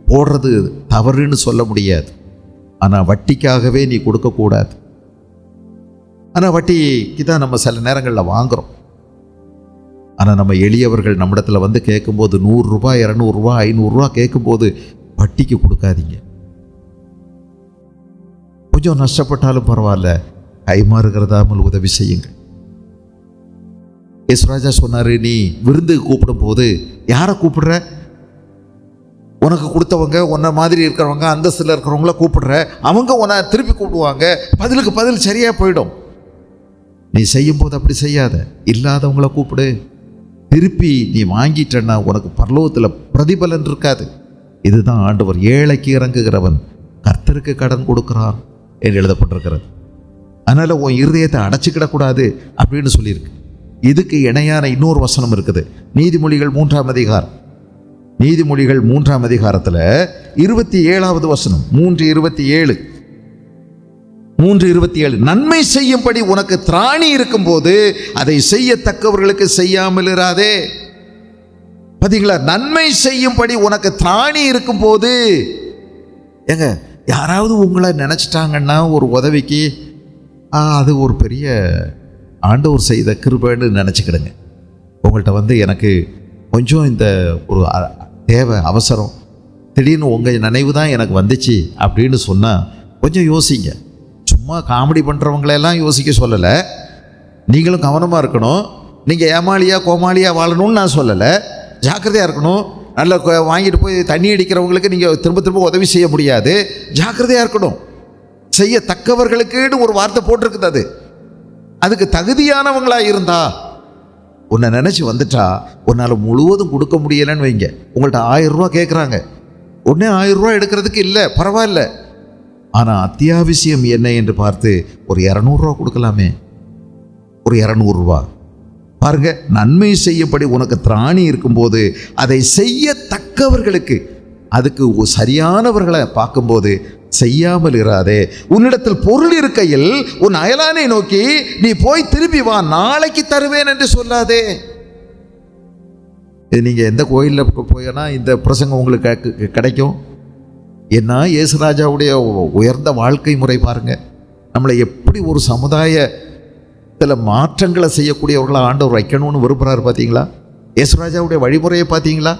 போடுறது தவறுன்னு சொல்ல முடியாது, ஆனால் வட்டிக்காகவே நீ கொடுக்கக்கூடாது. ஆனால் வட்டிக்கு தான் நம்ம சில நேரங்களில் வாங்குகிறோம். ஆனால் நம்ம எளியவர்கள் நம்மிடத்தில் கேட்கும்போது 100 ரூபாய் 200 ரூபா 500 ரூபா கேட்கும்போது வட்டிக்கு கொடுக்காதீங்க. கொஞ்சம் நஷ்டப்பட்டாலும் பரவாயில்ல, கைமாறுகிறதாமல் உதவி செய்யுங்கள். யேசுராஜா சொன்னார், நீ விருந்துக்கு கூப்பிடும் போது யாரை கூப்பிடுற? உனக்கு கொடுத்தவங்க, உன்னை மாதிரி இருக்கிறவங்க, அந்தஸ்தில் இருக்கிறவங்கள கூப்பிடுற, அவங்க உன்னை திருப்பி கூப்பிடுவாங்க, பதிலுக்கு பதில் சரியாக போயிடும். நீ செய்யும்போது அப்படி செய்யாத, இல்லாதவங்கள கூப்பிடு. திருப்பி நீ வாங்கிட்டன்னா உனக்கு பரலோகத்தில் பிரதிபலன் இருக்காது. இதுதான் ஆண்டவர் ஏழைக்கு இறங்குகிறவன் கர்த்தருக்கு கடன் கொடுக்கிறான் என்று எழுதப்பட்டிருக்கிறது. அதனால் உன் இருதயத்தை அடைச்சிக்கிடக்கூடாது அப்படின்னு சொல்லியிருக்கு. இதுக்கு இணையான இன்னொரு வசனம் இருக்குது. நீதிமொழிகள் 3ஆம் அதிகாரம். நீதிமொழிகள் 3ஆம் அதிகாரத்தில் 27வது வசனம், 3:27 நன்மை செய்யும்படி உனக்கு திராணி இருக்கும்போது அதை செய்யத்தக்கவர்களுக்கு செய்யாமல் இராதே. பார்த்தீங்களா? நன்மை செய்யும்படி உனக்கு திராணி இருக்கும்போது. ஏங்க, யாராவது உங்களை நினச்சிட்டாங்கன்னா ஒரு உதவிக்கு, அது ஒரு பெரிய ஆண்டவர் செய்த கிருபைன்னு நினச்சிக்கிடுங்க. உங்கள்கிட்ட எனக்கு கொஞ்சம் இந்த ஒரு தேவை, அவசரம், திடீர்னு உங்கள் நினைவு தான் எனக்கு வந்துச்சு அப்படின்னு சொன்னால் கொஞ்சம் யோசிங்க. சும்மா காமெடி பண்ணுறவங்களெல்லாம் யோசிக்க சொல்லலை. நீங்களும் கவனமாக இருக்கணும். நீங்கள் ஏமாளியாக கோமாளியாக வாழணும்னு நான் சொல்லலை. ஜாக்கிரதையாக இருக்கணும். நல்லா வாங்கிட்டு போய் தண்ணி அடிக்கிறவங்களுக்கு நீங்கள் திரும்ப திரும்ப உதவி செய்ய முடியாது. ஜாக்கிரதையாக இருக்கணும். செய்யத்தக்கவர்களுக்குன்னு ஒரு வார்த்தை போட்டிருக்குது. அதுக்கு தகுதியானவங்களாக இருந்தா உன்னை நினச்சி வந்துட்டா உன்னால் முழுவதும் கொடுக்க முடியலைன்னு வைங்க. உங்கள்கிட்ட 1000 ரூபா கேட்குறாங்க. உடனே 1000 ரூபா எடுக்கிறதுக்கு இல்லை, பரவாயில்ல. ஆனால் அத்தியாவசியம் என்ன என்று பார்த்து ஒரு 200 ரூபா கொடுக்கலாமே. ஒரு 200 ரூபா பாருங்க. நன்மை செய்யப்படி உனக்கு திராணி இருக்கும்போது அதை செய்யத்தக்கவர்களுக்கு, அதுக்கு சரியானவர்களை பார்க்கும்போது செய்யாமல் இராதே. உன்னிடத்தில் பொருள் இருக்கையில் உன் அயலானை நோக்கி நீ போய் திரும்பி வா, நாளைக்கு தருவேன் என்று சொல்லாதே. நீங்கள் எந்த கோயிலில் போயினா இந்த பிரசங்கம் உங்களுக்கு கிடைக்கும். ஏன்னா இயேசுராஜாவுடைய உயர்ந்த வாழ்க்கை முறை பாருங்க. நம்மளை எப்படி ஒரு சமுதாயத்தில் மாற்றங்களை செய்யக்கூடியவர்களாக ஆண்டவர் வைக்கணும்னு விரும்புகிறார் பார்த்தீங்களா? இயேசுராஜாவுடைய வழிமுறையை பார்த்தீங்களா?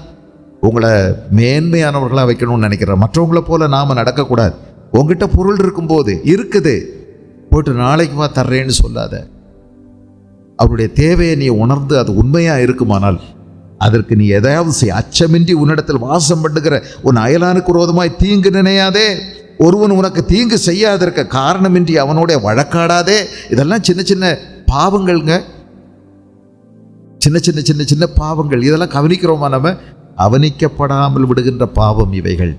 உங்களை மேன்மையானவர்களாக வைக்கணும்னு நினைக்கிறார். மற்றவங்களை போல நாம் நடக்கக்கூடாது. உங்ககிட்ட பொருள் இருக்கும்போது இருக்குது, போய்ட்டு நாளைக்கு வா தர்றேன்னு சொல்லாத. அவருடைய தேவையை நீ உணர்ந்து அது உண்மையாக இருக்குமானால் அதற்கு நீ எதையாவது செய். அச்சமின்றி உன்னிடத்தில் வாசம் பண்ணுகிற உன் அயலானுக்கு விரோதமாய் தீங்கு நினையாதே. ஒருவன் உனக்கு தீங்கு செய்யாதிருக்க காரணமின்றி அவனோட வழக்காடாதே. இதெல்லாம் சின்ன சின்ன பாவங்கள்ங்க. சின்ன சின்ன சின்ன சின்ன பாவங்கள். இதெல்லாம் கவனிக்கிறோமா நம்ம? கவனிக்கப்படாமல் விடுகின்ற பாவம் இவைகள்.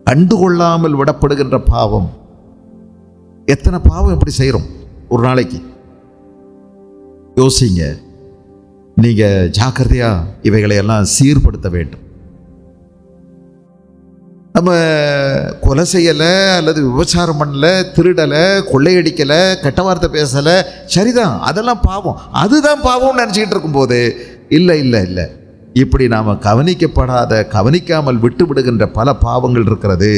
கண்டுகொள்ளாமல் விடப்படுகின்ற பாவம். எத்தனை பாவம் எப்படி செய்கிறோம் ஒரு நாளைக்கு? யோசிங்க. நீங்கள் ஜாக்கிரதையாக இவைகளையெல்லாம் சீர்படுத்த வேண்டும். நம்ம கொலை செய்யலை, அல்லது விபச்சாரம் பண்ணலை, திருடலை, கொள்ளையடிக்கலை, கெட்ட வார்த்தை பேசலை, சரிதான், அதெல்லாம் பாவம். அதுதான் பாவம்னு நினச்சிக்கிட்டு இருக்கும்போது இல்லை இல்லை இல்லை, இப்படி நாம் கவனிக்கப்படாத, கவனிக்காமல் விட்டு விடுகின்ற பல பாவங்கள் இருக்கிறது.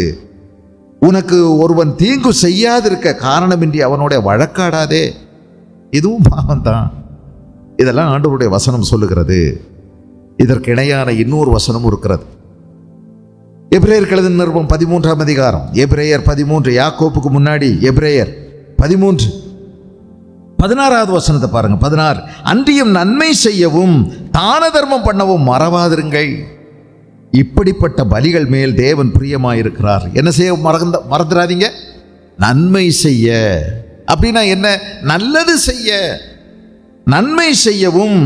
உனக்கு ஒருவன் தீங்கு செய்யாதிருக்க காரணமின்றி அவனோட வழக்காடாதே. இதுவும் பாவம்தான். இதெல்லாம் ஆண்டவருடைய வசனம் சொல்லுகிறது. இதற்கு இணையான இன்னொரு வசனம் இருக்கிறது. எபிரேயர் எழுதின நிருபம் 13ஆம் அதிகாரம், எபிரேயர் 13, யாக்கோப்புக்கு முன்னாடி எபிரேயர் 13 16வது வசனத்தை பாருங்க. 16, அன்றியும் நன்மை செய்யவும் தான தர்மம் பண்ணவும் மறவாதிருங்கள். இப்படிப்பட்ட பலிகள் மேல் தேவன் பிரியமாயிருக்கிறார். என்ன செய்ய மறந்துடாதீங்க. நன்மை செய்ய அப்படின்னா என்ன? நல்லது செய்ய, நன்மை செய்யவும்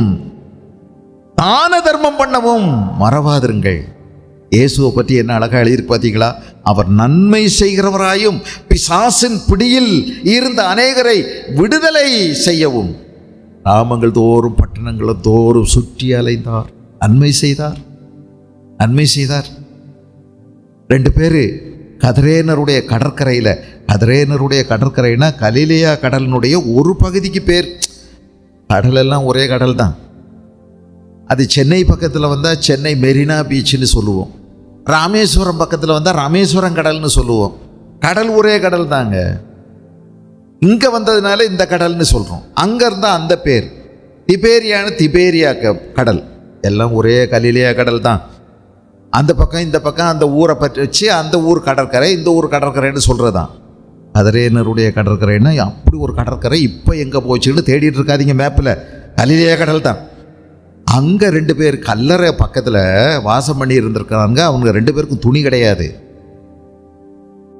தான தர்மம் பண்ணவும் மறவாதிருங்கள். இயேசுவை பற்றி என்ன அழகாக எழுதியிருக்கு பார்த்தீங்களா? அவர் நன்மை செய்கிறவராயும் பிசாசின் பிடியில் இருந்த அநேகரை விடுதலை செய்யவும் கிராமங்கள் தோறும் பட்டணங்கள் தோறும் சுற்றி அலைந்தார். நன்மை செய்தார், நன்மை செய்தார். 2 பேர் கதரேனருடைய கடற்கரையில், கதரேனருடைய கடற்கரைனா கலிலேயா கடலினுடைய ஒரு பகுதிக்கு பேர். கடலெல்லாம் ஒரே கடல் தான். அது சென்னை பக்கத்தில் வந்தால் சென்னை மெரினா பீச்சுன்னு சொல்லுவோம். ராமேஸ்வரம் பக்கத்தில் வந்தால் ராமேஸ்வரம் கடல்னு சொல்லுவோம். கடல் ஒரே கடல் தாங்க. இங்கே வந்ததுனால இந்த கடல்னு சொல்கிறோம். அங்கே இருந்தால் அந்த பேர். திபேரியான்னு திபேரியா கடல். எல்லாம் ஒரே கலிலேயா கடல் தான். அந்த பக்கம் இந்த பக்கம் அந்த ஊரை பற்றி வச்சு அந்த ஊர் கடற்கரை, இந்த ஊர் கடற்கரைன்னு சொல்கிறது தான். கதரேனருடைய கடற்கரைன்னா அப்படி ஒரு கடற்கரை. இப்போ எங்கே போச்சுன்னு தேடிட்டு இருக்காதீங்க மேப்பில். கலிலேயா கடல் தான். அங்கே 2 பேர் கல்லறை பக்கத்தில் வாசம் பண்ணி இருந்திருக்கிறாங்க. அவங்க 2 பேருக்கும் துணி கிடையாது.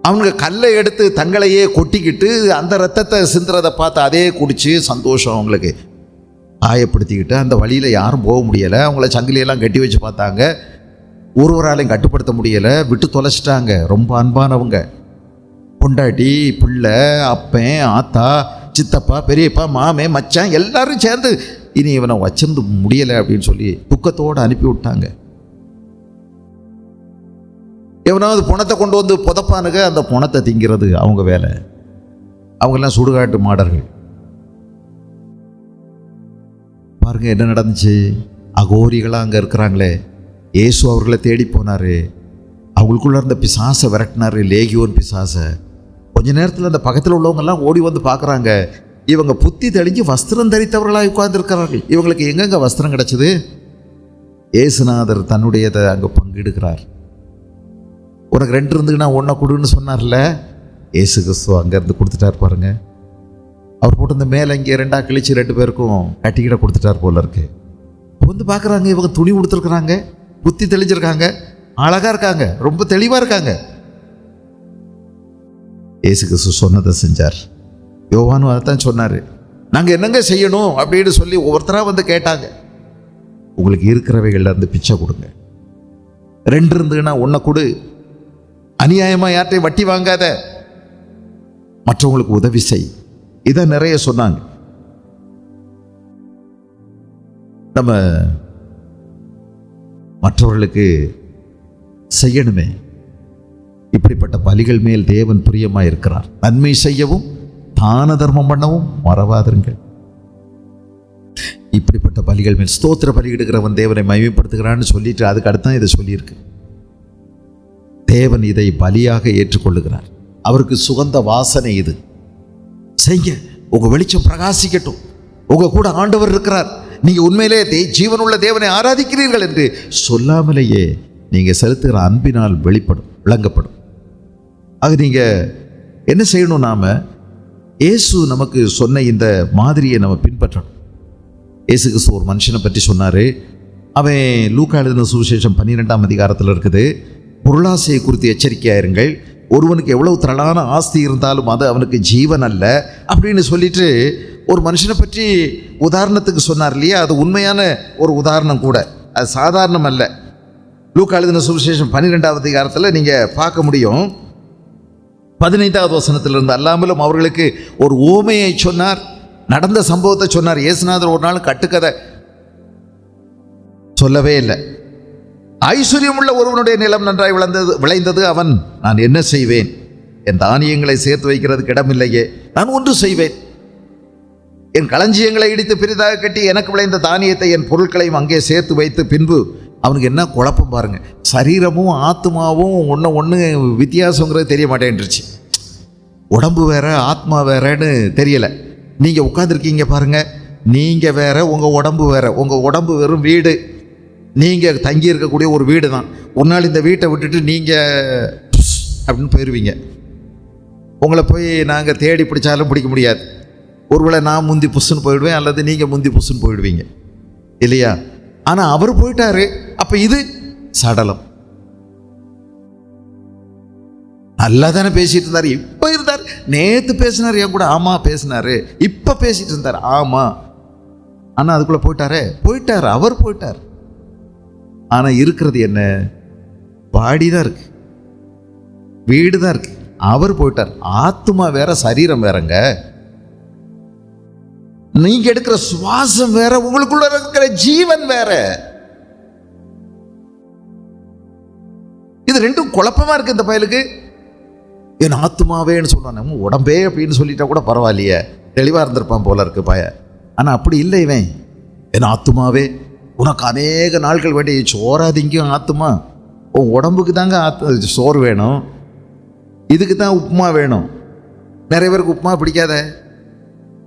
அவங்க கல்லை எடுத்து தங்களையே கொட்டிக்கிட்டு அந்த ரத்தத்தை சிந்துறதை பார்த்து அதே குடித்து சந்தோஷம் அவங்களுக்கு காயப்படுத்திக்கிட்டு அந்த வழியில் யாரும் போக முடியலை. அவங்கள சங்கிலியெல்லாம் கட்டி வச்சு பார்த்தாங்க. ஒருவராலையும் கட்டுப்படுத்த முடியலை. விட்டு தொலைச்சிட்டாங்க. ரொம்ப அன்பானவங்க. பொண்டாட்டி, பிள்ளை, அப்பன், ஆத்தா, சித்தப்பா, பெரியப்பா, மாமே, மச்சான் எல்லாரும் சேர்ந்து இனி இவனை வச்சிருந்து முடியலை அப்படின்னு சொல்லி துக்கத்தோடு அனுப்பி விட்டாங்க. எவனாவது பணத்தை கொண்டு வந்து புதப்பானுங்க, அந்த பணத்தை திங்கிறது அவங்க வேலை. அவங்கெல்லாம் சுடுகாட்டு மாடர்கள். பாருங்க என்ன நடந்துச்சு. அகோரிகளாக அங்கே இருக்கிறாங்களே, இயேசு அவர்களை தேடி போனார். அவங்களுக்குள்ள இருந்த பிசாசை விரட்டினார், லேகியோன் பிசாசை. கொஞ்ச நேரத்தில் அந்த பக்கத்தில் உள்ளவங்கெல்லாம் ஓடி வந்து பார்க்குறாங்க. இவங்க புத்தி தெளிஞ்சு வஸ்திரம் தரித்தவர்களாக உட்கார்ந்துருக்கிறார்கள். இவங்களுக்கு எங்கெங்க வஸ்திரம் கிடைச்சது? இயேசுநாதர் தன்னுடையதை அங்கே பங்கிடுகிறார். உனக்கு 2 இருந்துன்னா 1 கொடுன்னு சொன்னார்ல, இயேசு கிறிஸ்துவ அங்கேருந்து கொடுத்துட்டார் பாருங்க. அவர் போட்டு இந்த மேலே இங்கே 2 கிழிச்சு 2 பேருக்கும் கட்டிக்கிட்ட கொடுத்துட்டார் போல இருக்கு. வந்து பார்க்குறாங்க, இவங்க துணி கொடுத்துருக்குறாங்க, புத்தி தெளிஞ்சிருக்காங்க, அழகாக இருக்காங்க, ரொம்ப தெளிவாக இருக்காங்க. இயேசு கிறிஸ்து சொன்னதை செஞ்சார். யோவானும் அதைத்தான் சொன்னார். நாங்கள் என்னங்க செய்யணும் அப்படின்னு சொல்லி ஒவ்வொருத்தராக வந்து கேட்டாங்க. உங்களுக்கு இருக்கிறவைகள்ல இருந்து பிச்சை கொடுங்க. 2 இருந்துன்னா 1 கொடு. அநியாயமாக யார்ட்டையும் வட்டி வாங்காத, மற்றவங்களுக்கு உதவி செய். இதை நிறைய சொன்னாங்க. நம்ம மற்றவர்களுக்கு செய்யணுமே. இப்படிப்பட்ட பலிகள் மேல் தேவன் பிரியமாக இருக்கிறார். நன்மை செய்யவும் தான தர்மம் பண்ணவும் மறவாதிருங்கள். இப்படிப்பட்ட பலிகள் மேல் ஸ்தோத்திர பலியிடுகிறவன் தேவனை மகிமைப்படுத்துகிறான்னு சொல்லிட்டு அதுக்கு அடுத்தான் இதை சொல்லியிருக்கு. தேவன் இதை பலியாக ஏற்றுக்கொள்ளுகிறார். அவருக்கு சுகந்த வாசனை இது. செய்ய உங்க வெளிச்சம் பிரகாசிக்கட்டும். உங்க கூட ஆண்டவர் இருக்கிறார். நீங்க உண்மையிலே ஜீவனுள்ள தேவனை ஆராதிக்கிறீர்கள் என்று சொல்லாமலேயே நீங்க செலுத்துகிற அன்பினால் வெளிப்படும், விளங்கப்படும். ஆக நீங்க என்ன செய்யணும்? நாம இயேசு நமக்கு சொன்ன இந்த மாதிரியை நம்ம பின்பற்றணும். இயேசு கிறிஸ்து ஒரு மனுஷனை பற்றி சொன்னார். அவன் லூக்கா எழுதின சுவிசேஷம் 12ஆம் அதிகாரத்தில் இருக்குது. பொருளாசையை குறித்து எச்சரிக்கையாக இருங்கள். ஒருவனுக்கு எவ்வளவு திரளான ஆஸ்தி இருந்தாலும் அது அவனுக்கு ஜீவன் அல்ல அப்படின்னு சொல்லிட்டு ஒரு மனுஷனை பற்றி உதாரணத்துக்கு சொன்னார் இல்லையா? அது உண்மையான ஒரு உதாரணம் கூட, அது சாதாரணம் அல்ல. லூக்கா எழுதின சுவிசேஷம் 12ஆவது அதிகாரத்தில் நீங்கள் பார்க்க முடியும். 15வது வசனத்திலிருந்து அல்லாமலும் அவர்களுக்கு ஒரு ஓமையை சொன்னார். நடந்த சம்பவத்தை சொன்னார். இயேசுநாதர் ஒரு நாள் கட்டுக்கதை சொல்லவே இல்லை. ஐஸ்வர்யம் உள்ள ஒருவனுடைய நிலம் நன்றாய் விளைந்தது. அவன், நான் என்ன செய்வேன்? என் தானியங்களை சேர்த்து வைக்கிறதுக்கு இடமில்லையே, நான் ஒன்று செய்வேன். என் களஞ்சியங்களை இடித்து பெரிதாக கட்டி எனக்கு விளைந்த தானியத்தை என் பொருட்களையும் அங்கே சேர்த்து வைத்து பின்பு அவனுக்கு என்ன குழப்பம் பாருங்க. சரீரமும் ஆத்மாவும் ஒன்று வித்தியாசங்கிறது தெரிய மாட்டேன்ருச்சு. உடம்பு வேற ஆத்மா வேறன்னு தெரியலை. நீங்கள் உட்காந்துருக்கீங்க பாருங்க, நீங்கள் வேற, உங்கள் உடம்பு வேற. உங்கள் உடம்பு வெறும் வீடு, நீங்கள் தங்கி இருக்கக்கூடிய ஒரு வீடு தான். ஒரு நாள் இந்த வீட்டை விட்டுட்டு நீங்கள் அப்படின்னு போயிடுவீங்க. உங்களை போய் நாங்கள் தேடி பிடிச்சாலும் பிடிக்க முடியாது. ஒருவேளை நான் முந்தி புஷ்ஷுன்னு போயிடுவேன், அல்லது நீங்கள் முந்தி புஷ்ஷுன்னு போயிடுவீங்க இல்லையா? ஆனால் அவர் போயிட்டாரு. அப்போ இது சடலம். நல்லா தானே பேசிட்டு இருந்தார். இப்போ இருந்தார், நேற்று பேசினார் என் கூட. ஆமாம் பேசினாரு. இப்போ பேசிட்டு இருந்தார். ஆமாம். ஆனால் அதுக்குள்ளே போயிட்டார். அவர் போயிட்டார். ஆனால் இருக்கிறது என்ன? பாடி தான் இருக்கு, வீடு தான் இருக்கு. அவர் போயிட்டார். ஆத்மா வேற, சரீரம் வேறங்க. நீங்க எடுக்கிற சுவாசம் வேற, உங்களுக்குள்ள இருக்கிற ஜீவன் வேற. இது ரெண்டும் குழப்பமா இருக்கு இந்த பயலுக்கு. என் ஆத்மாவேன்னு சொல்றான். நம்ம உடம்பே அப்படின்னு சொல்லிட்டா கூட பரவாயில்லையே, தெளிவா இருந்திருப்பான் போல இருக்கு பய. ஆனா அப்படி இல்லை. இவன் என் ஆத்மாவே, உனக்கு அநேக நாட்கள் வேண்டிய சோறாதிங்கும் ஆத்மா. உன் உடம்புக்கு தாங்க சோறு வேணும், இதுக்கு தான் உப்புமா வேணும். நிறைய பேருக்கு உப்புமா பிடிக்காத,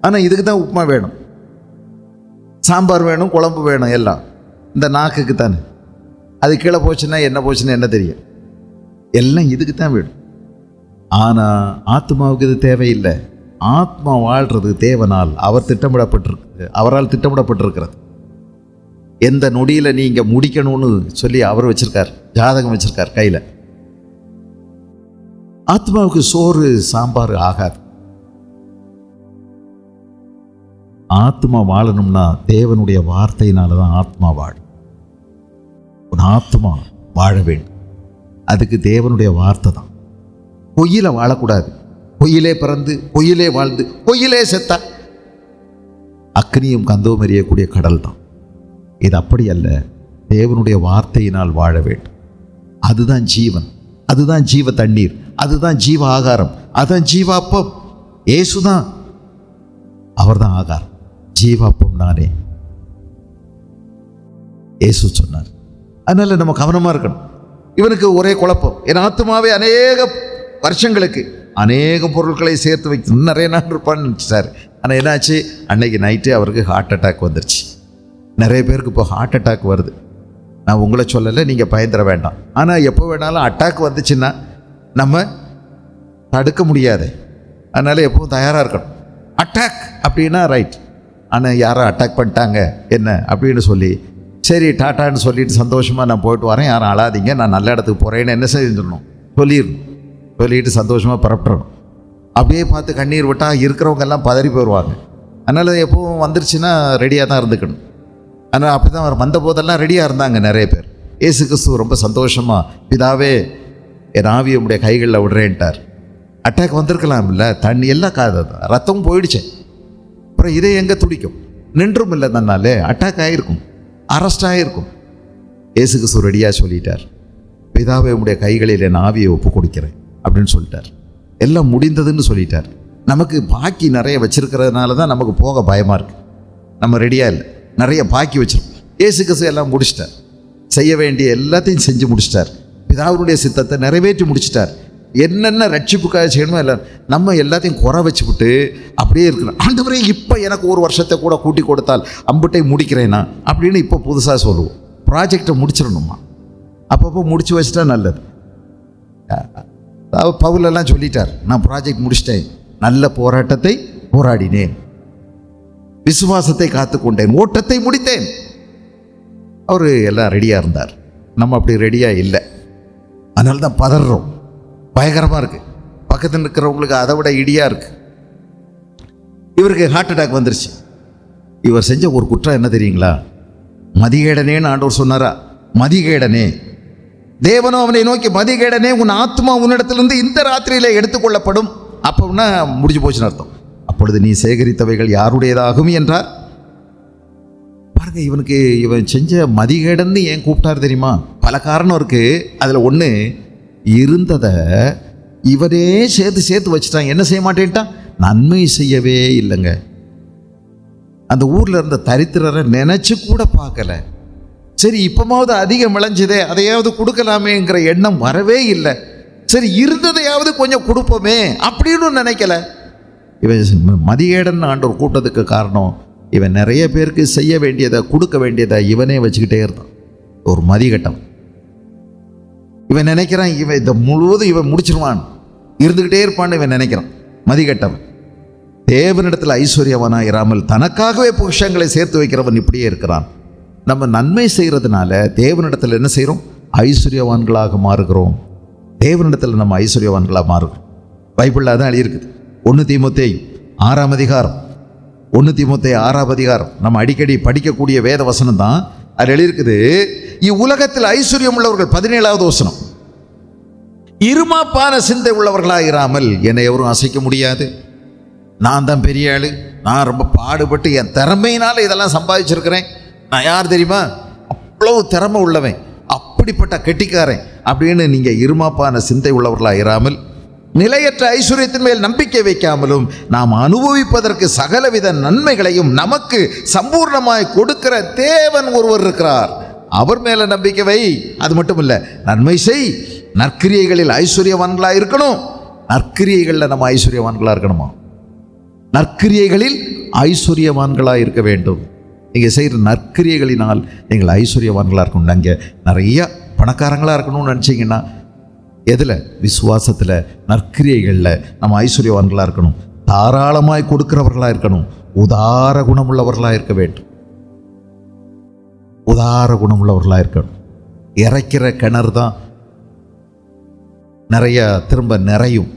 ஆனால் இதுக்கு தான் உப்புமா வேணும், சாம்பார் வேணும், குழம்பு வேணும். எல்லாம் இந்த நாக்குக்கு தானே. அது கீழே போச்சுன்னா என்ன தெரியும்? எல்லாம் இதுக்கு தான் வேணும். ஆனால் ஆத்மாவுக்கு இது தேவையில்லை. ஆத்மா வாழ்றது தேவனால் அவரால் திட்டமிடப்பட்டிருக்கிறது. எந்த நொடியில் நீங்கள் முடிக்கணும்னு சொல்லி அவர் வச்சிருக்கார், ஜாதகம் வச்சிருக்கார் கையில். ஆத்மாவுக்கு சோறு சாம்பார் ஆகாது. ஆத்மா வாழணும்னா தேவனுடைய வார்த்தையினால தான் ஆத்மா வாழும். உன் ஆத்மா வாழ வேண்டும், அதுக்கு தேவனுடைய வார்த்தை தான். பொய்யில வாழக்கூடாது. பொய்யிலே பிறந்து பொய்யிலே வாழ்ந்து பொய்யிலே செத்தா அக்னியும் கந்தவும் எறியக்கூடிய கடல் தான். இது அப்படி அல்ல. தேவனுடைய வார்த்தையினால் வாழ வேண்டும். அதுதான் ஜீவன், அதுதான் ஜீவ தண்ணீர், அதுதான் ஜீவ ஆகாரம், அதுதான் ஜீவாப்பம். இயேசுதான், அவர்தான் ஆகாரம். ஜீவாப்பம் நானே, இயேசு சொன்னார். அதனால நம்ம கவனமா இருக்கணும். இவனுக்கு ஒரே குழப்பம். என் ஆத்மாவே அநேக வருஷங்களுக்கு அநேக பொருட்களை சேர்த்து வைக்க நிறைய நாள் இருப்பான்னு சார். ஆனால் என்னாச்சு, அன்னைக்கு நைட்டு அவருக்கு ஹார்ட் அட்டாக் வந்துருச்சு. நிறைய பேருக்கு இப்போ ஹார்ட் அட்டாக் வருது. நான் உங்களை சொல்லலை, நீங்கள் பயந்துட வேண்டாம். ஆனால் எப்போ வேணாலும் அட்டாக் வந்துச்சுன்னா நம்ம தடுக்க முடியாது. அதனால் எப்பவும் தயாராக இருக்கணும். அட்டாக் அப்படின்னா ரைட், ஆனால் யாரோ அட்டாக் பண்ணிட்டாங்க என்ன அப்படின்னு சொல்லி சரி டாட்டான்னு சொல்லிட்டு சந்தோஷமாக நான் போயிட்டு வரேன், யாரும் அழாதீங்க, நான் நல்ல இடத்துக்கு போகிறேன்னு என்ன செஞ்சிடணும், சொல்லிடணும். சொல்லிட்டு சந்தோஷமாக பரப்பிடணும். அப்படியே பார்த்து கண்ணீர் விட்டால் இருக்கிறவங்க எல்லாம் பதறி போயிடுவாங்க. அதனால் எப்பவும் வந்துருச்சுன்னா ரெடியாக தான் இருந்துக்கணும். ஆனால் அப்படி தான் அவர் வந்த போதெல்லாம் ரெடியாக இருந்தாங்க நிறைய பேர். இயேசு கிறிஸ்து ரொம்ப சந்தோஷமாக, பிதாவே என் ஆவியை உடைய கைகளில் விடுறேன்ட்டார். அட்டாக் வந்திருக்கலாம் இல்லை, தண்ணி எல்லாம் ரத்தமும் போயிடுச்சேன். அப்புறம் இதே எங்கே துடிக்கும், நின்றும் இல்லை தன்னாலே, அட்டாக் ஆகிருக்கும், அரெஸ்ட் ஆகிருக்கும். இயேசு கிறிஸ்து ரெடியாக சொல்லிட்டார், பிதாவே உடைய கைகளில் என் ஆவியை ஒப்பு கொடுக்கிறேன் அப்படின்னு சொல்லிட்டார். எல்லாம் முடிந்ததுன்னு சொல்லிட்டார். நமக்கு பாக்கி நிறைய வச்சிருக்கிறதுனால தான் நமக்கு போக பயமாக இருக்குது. நம்ம ரெடியாக இல்லை, நிறைய பாக்கி வச்சிருக்கோம். இயேசு கிறிஸ்து எல்லாம் முடிச்சிட்டார், செய்ய வேண்டிய எல்லாத்தையும் செஞ்சு முடிச்சிட்டார். பிதாவுடைய சித்தத்தை நிறைவேற்றி முடிச்சிட்டார். என்னென்ன ரட்சிப்புக்காக செய்யணுமோ எல்லாம் நம்ம எல்லாத்தையும் குறை வச்சுவிட்டு அப்படியே இருக்கிறோம். ஆண்டவரே இப்போ எனக்கு ஒரு வருஷத்தை கூட கூட்டி கொடுத்தால் அம்புட்டை முடிக்கிறேன்னா அப்படின்னு இப்போ புதுசாக சொல்லுவோம். ப்ராஜெக்டை முடிச்சிடணுமா, அப்பப்போ முடிச்சு வச்சுட்டா நல்லது. பவுலெல்லாம் சொல்லிட்டார், நான் ப்ராஜெக்ட் முடிச்சிட்டேன், நல்ல போராட்டத்தை போராடினேன், விசுவாசத்தை காத்துக்கொண்டேன், ஓட்டத்தை முடித்தேன். அவர் எல்லாம் ரெடியாக இருந்தார். நம்ம அப்படி ரெடியாக இல்லை. அதனால தான் பதறோம், பயங்கரமாக இருக்குது. பக்கத்தில் இருக்கிறவங்களுக்கு அதை விட இடியாக இருக்குது. இவருக்கு ஹார்ட் அட்டாக் வந்துருச்சு. இவர் செஞ்ச ஒரு குற்றம் என்ன தெரியுங்களா? மதிகேடனேன்னு ஆண்டவர் சொன்னாரா? மதிகேடனே, தேவனோ அவனை நோக்கி, மதிகேடனே உன் ஆத்மா உன்னிடத்திலிருந்து இந்த ராத்திரியில் எடுத்துக்கொள்ளப்படும். அப்போன்னா முடிஞ்சு போச்சுன்னு அர்த்தம். அப்பொழுது நீ சேகரித்தவைகள் யாருடையதாகும் என்றார். பாருங்க, இவன் செஞ்ச மதிகேடன்னு ஏன் கூப்பிட்டார் தெரியுமா? பல காரணம் இருக்குது. அதில் ஒன்று, இருந்ததை இவரே சேர்த்து வச்சுட்டான். என்ன செய்ய மாட்டேன்ட்டான்? நன்மை செய்யவே இல்லைங்க. அந்த ஊரில் இருந்த தரித்திரரை நினச்சி கூட பார்க்கல. சரி இப்போமாவது அதிகம் விளைஞ்சதே, அதையாவது கொடுக்கலாமேங்கிற எண்ணம் வரவே இல்லை. சரி இருந்ததையாவது கொஞ்சம் கொடுப்போமே அப்படின்னு நினைக்கல. இவன் மதிகேடன் ஆண்டவர் கூட்டத்துக்கு காரணம், இவன் நிறைய பேருக்கு செய்ய வேண்டியதை கொடுக்க வேண்டியதை இவனே வச்சுக்கிட்டே இருந்தான். ஒரு மதிகட்டம். இவன் நினைக்கிறான் இவன் இதை முழுவதும் இவன் முடிச்சிருவான், இருந்துக்கிட்டே இருப்பான்னு இவன் நினைக்கிறான். மதிகட்டவன். தேவனிடத்தில் ஐஸ்வர்யவனாக இராமல் தனக்காகவே பொக்கிஷங்களை சேர்த்து வைக்கிறவன் இப்படியே இருக்கிறான். நம்ம நன்மை செய்கிறதுனால தேவனிடத்தில் என்ன செய்கிறோம்? ஐஸ்வர்யவான்களாக மாறுகிறோம். தேவனிடத்தில் நம்ம ஐஸ்வர்யவான்களாக மாறுகிறோம். பைபிளில் அதான் எழுதியிருக்குது. 1 தீமோத்தேயு 6ஆம் அதிகாரம், 1 தீமோத்தேயு 6ஆம் அதிகாரம் நம்ம அடிக்கடி படிக்கக்கூடிய வேத வசனம் தான். அது எழுதியிருக்குது, இவ்வுலகத்தில் ஐஸ்வர்யம் உள்ளவர்கள், 17ஆவது வசனம், இருமாப்பான சிந்தை உள்ளவர்களாக இராமல் என்னை எவரும் அசைக்க முடியாது, நான் தான் பெரிய ஆளு, நான் ரொம்ப பாடுபட்டு என் திறமையினால் இதெல்லாம் சம்பாதிச்சிருக்கிறேன், நான் யார் தெரியுமா, அவ்வளவு திறமை உள்ளவன், அப்படிப்பட்ட கெட்டிக்காரன் அப்படின்னு நீங்கள் இருமாப்பான சிந்தை உள்ளவர்களாக இராமல் நிலையற்ற ஐஸ்வர்யத்தின் மேல் நம்பிக்கை வைக்காமலும் நாம் அனுபவிப்பதற்கு சகலவித நன்மைகளையும் நமக்கு சம்பூர்ணமாய் கொடுக்கிற தேவன் ஒருவர் இருக்கிறார், அவர் மேலே நம்பிக்கை வை. அது மட்டும் இல்லை, நன்மை செய், நற்கிரியைகளில் ஐஸ்வர்யவான்களாக இருக்கணும். நற்கிரியைகளில் நம்ம ஐஸ்வர்யவான்களாக இருக்கணுமா? நற்கிரியைகளில் ஐஸ்வர்யவான்களாக இருக்க வேண்டும். நீங்கள் செய்கிற நற்கிரியைகளினால் நீங்கள் ஐஸ்வர்யவான்களாக இருக்கணும். நீங்கள் நிறையா பணக்காரங்களாக இருக்கணும்னு நினச்சிங்கன்னா எதில்? விசுவாசத்தில், நற்கிரியைகளில் நம்ம ஐஸ்வர்யவான்களாக இருக்கணும். தாராளமாய் கொடுக்கிறவர்களாக இருக்கணும். உதார குணமுள்ளவர்களாக இருக்க வேண்டும். உதார குணமுள்ளவர்களாக இருக்கணும். இறைக்கிற கிணறு தான் நிறைய திரும்ப நிறையும்,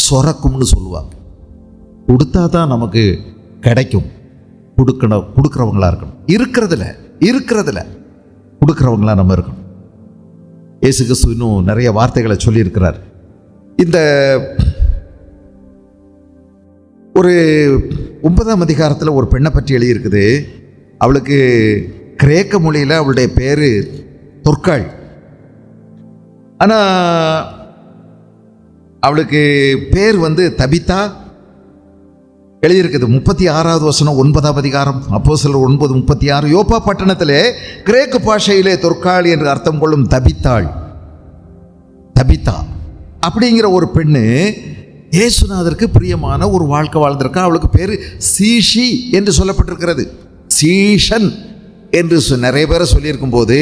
சொரக்கும்னு சொல்லுவாங்க. கொடுத்தா தான் நமக்கு கிடைக்கும். கொடுக்குறவங்களா இருக்கணும். இருக்கிறதுல கொடுக்குறவங்களா நம்ம இருக்கணும். இயேசு கிறிஸ்து இன்னும் நிறைய வார்த்தைகளை சொல்லியிருக்கிறார். இந்த ஒரு 9ஆம் அதிகாரத்தில் ஒரு பெண்ணை பற்றி எழுதியிருக்குது. அவளுக்கு கிரேக்க மொழியில் அவளுடைய பேர் தொற்காள். ஆனால் அவளுக்கு பேர் தபித்தா எழுதியிருக்குது. 36ஆவது வசனம் 9ஆம் அதிகாரம் அப்போஸ்தலர் 9:36. யோப்பா பட்டணத்திலே கிரேக்கு பாஷையிலே தொற்காள் என்று அர்த்தம் கொள்ளும் தபித்தா அப்படிங்கிற ஒரு பெண்ணு இயேசுநாதருக்கு பிரியமான ஒரு வாழ்க்கை வாழ்ந்திருக்கா. அவளுக்கு பேர் சீஷி என்று சொல்லப்பட்டிருக்கிறது. சீஷன் என்று நிறைய பேரை சொல்லியிருக்கும் போது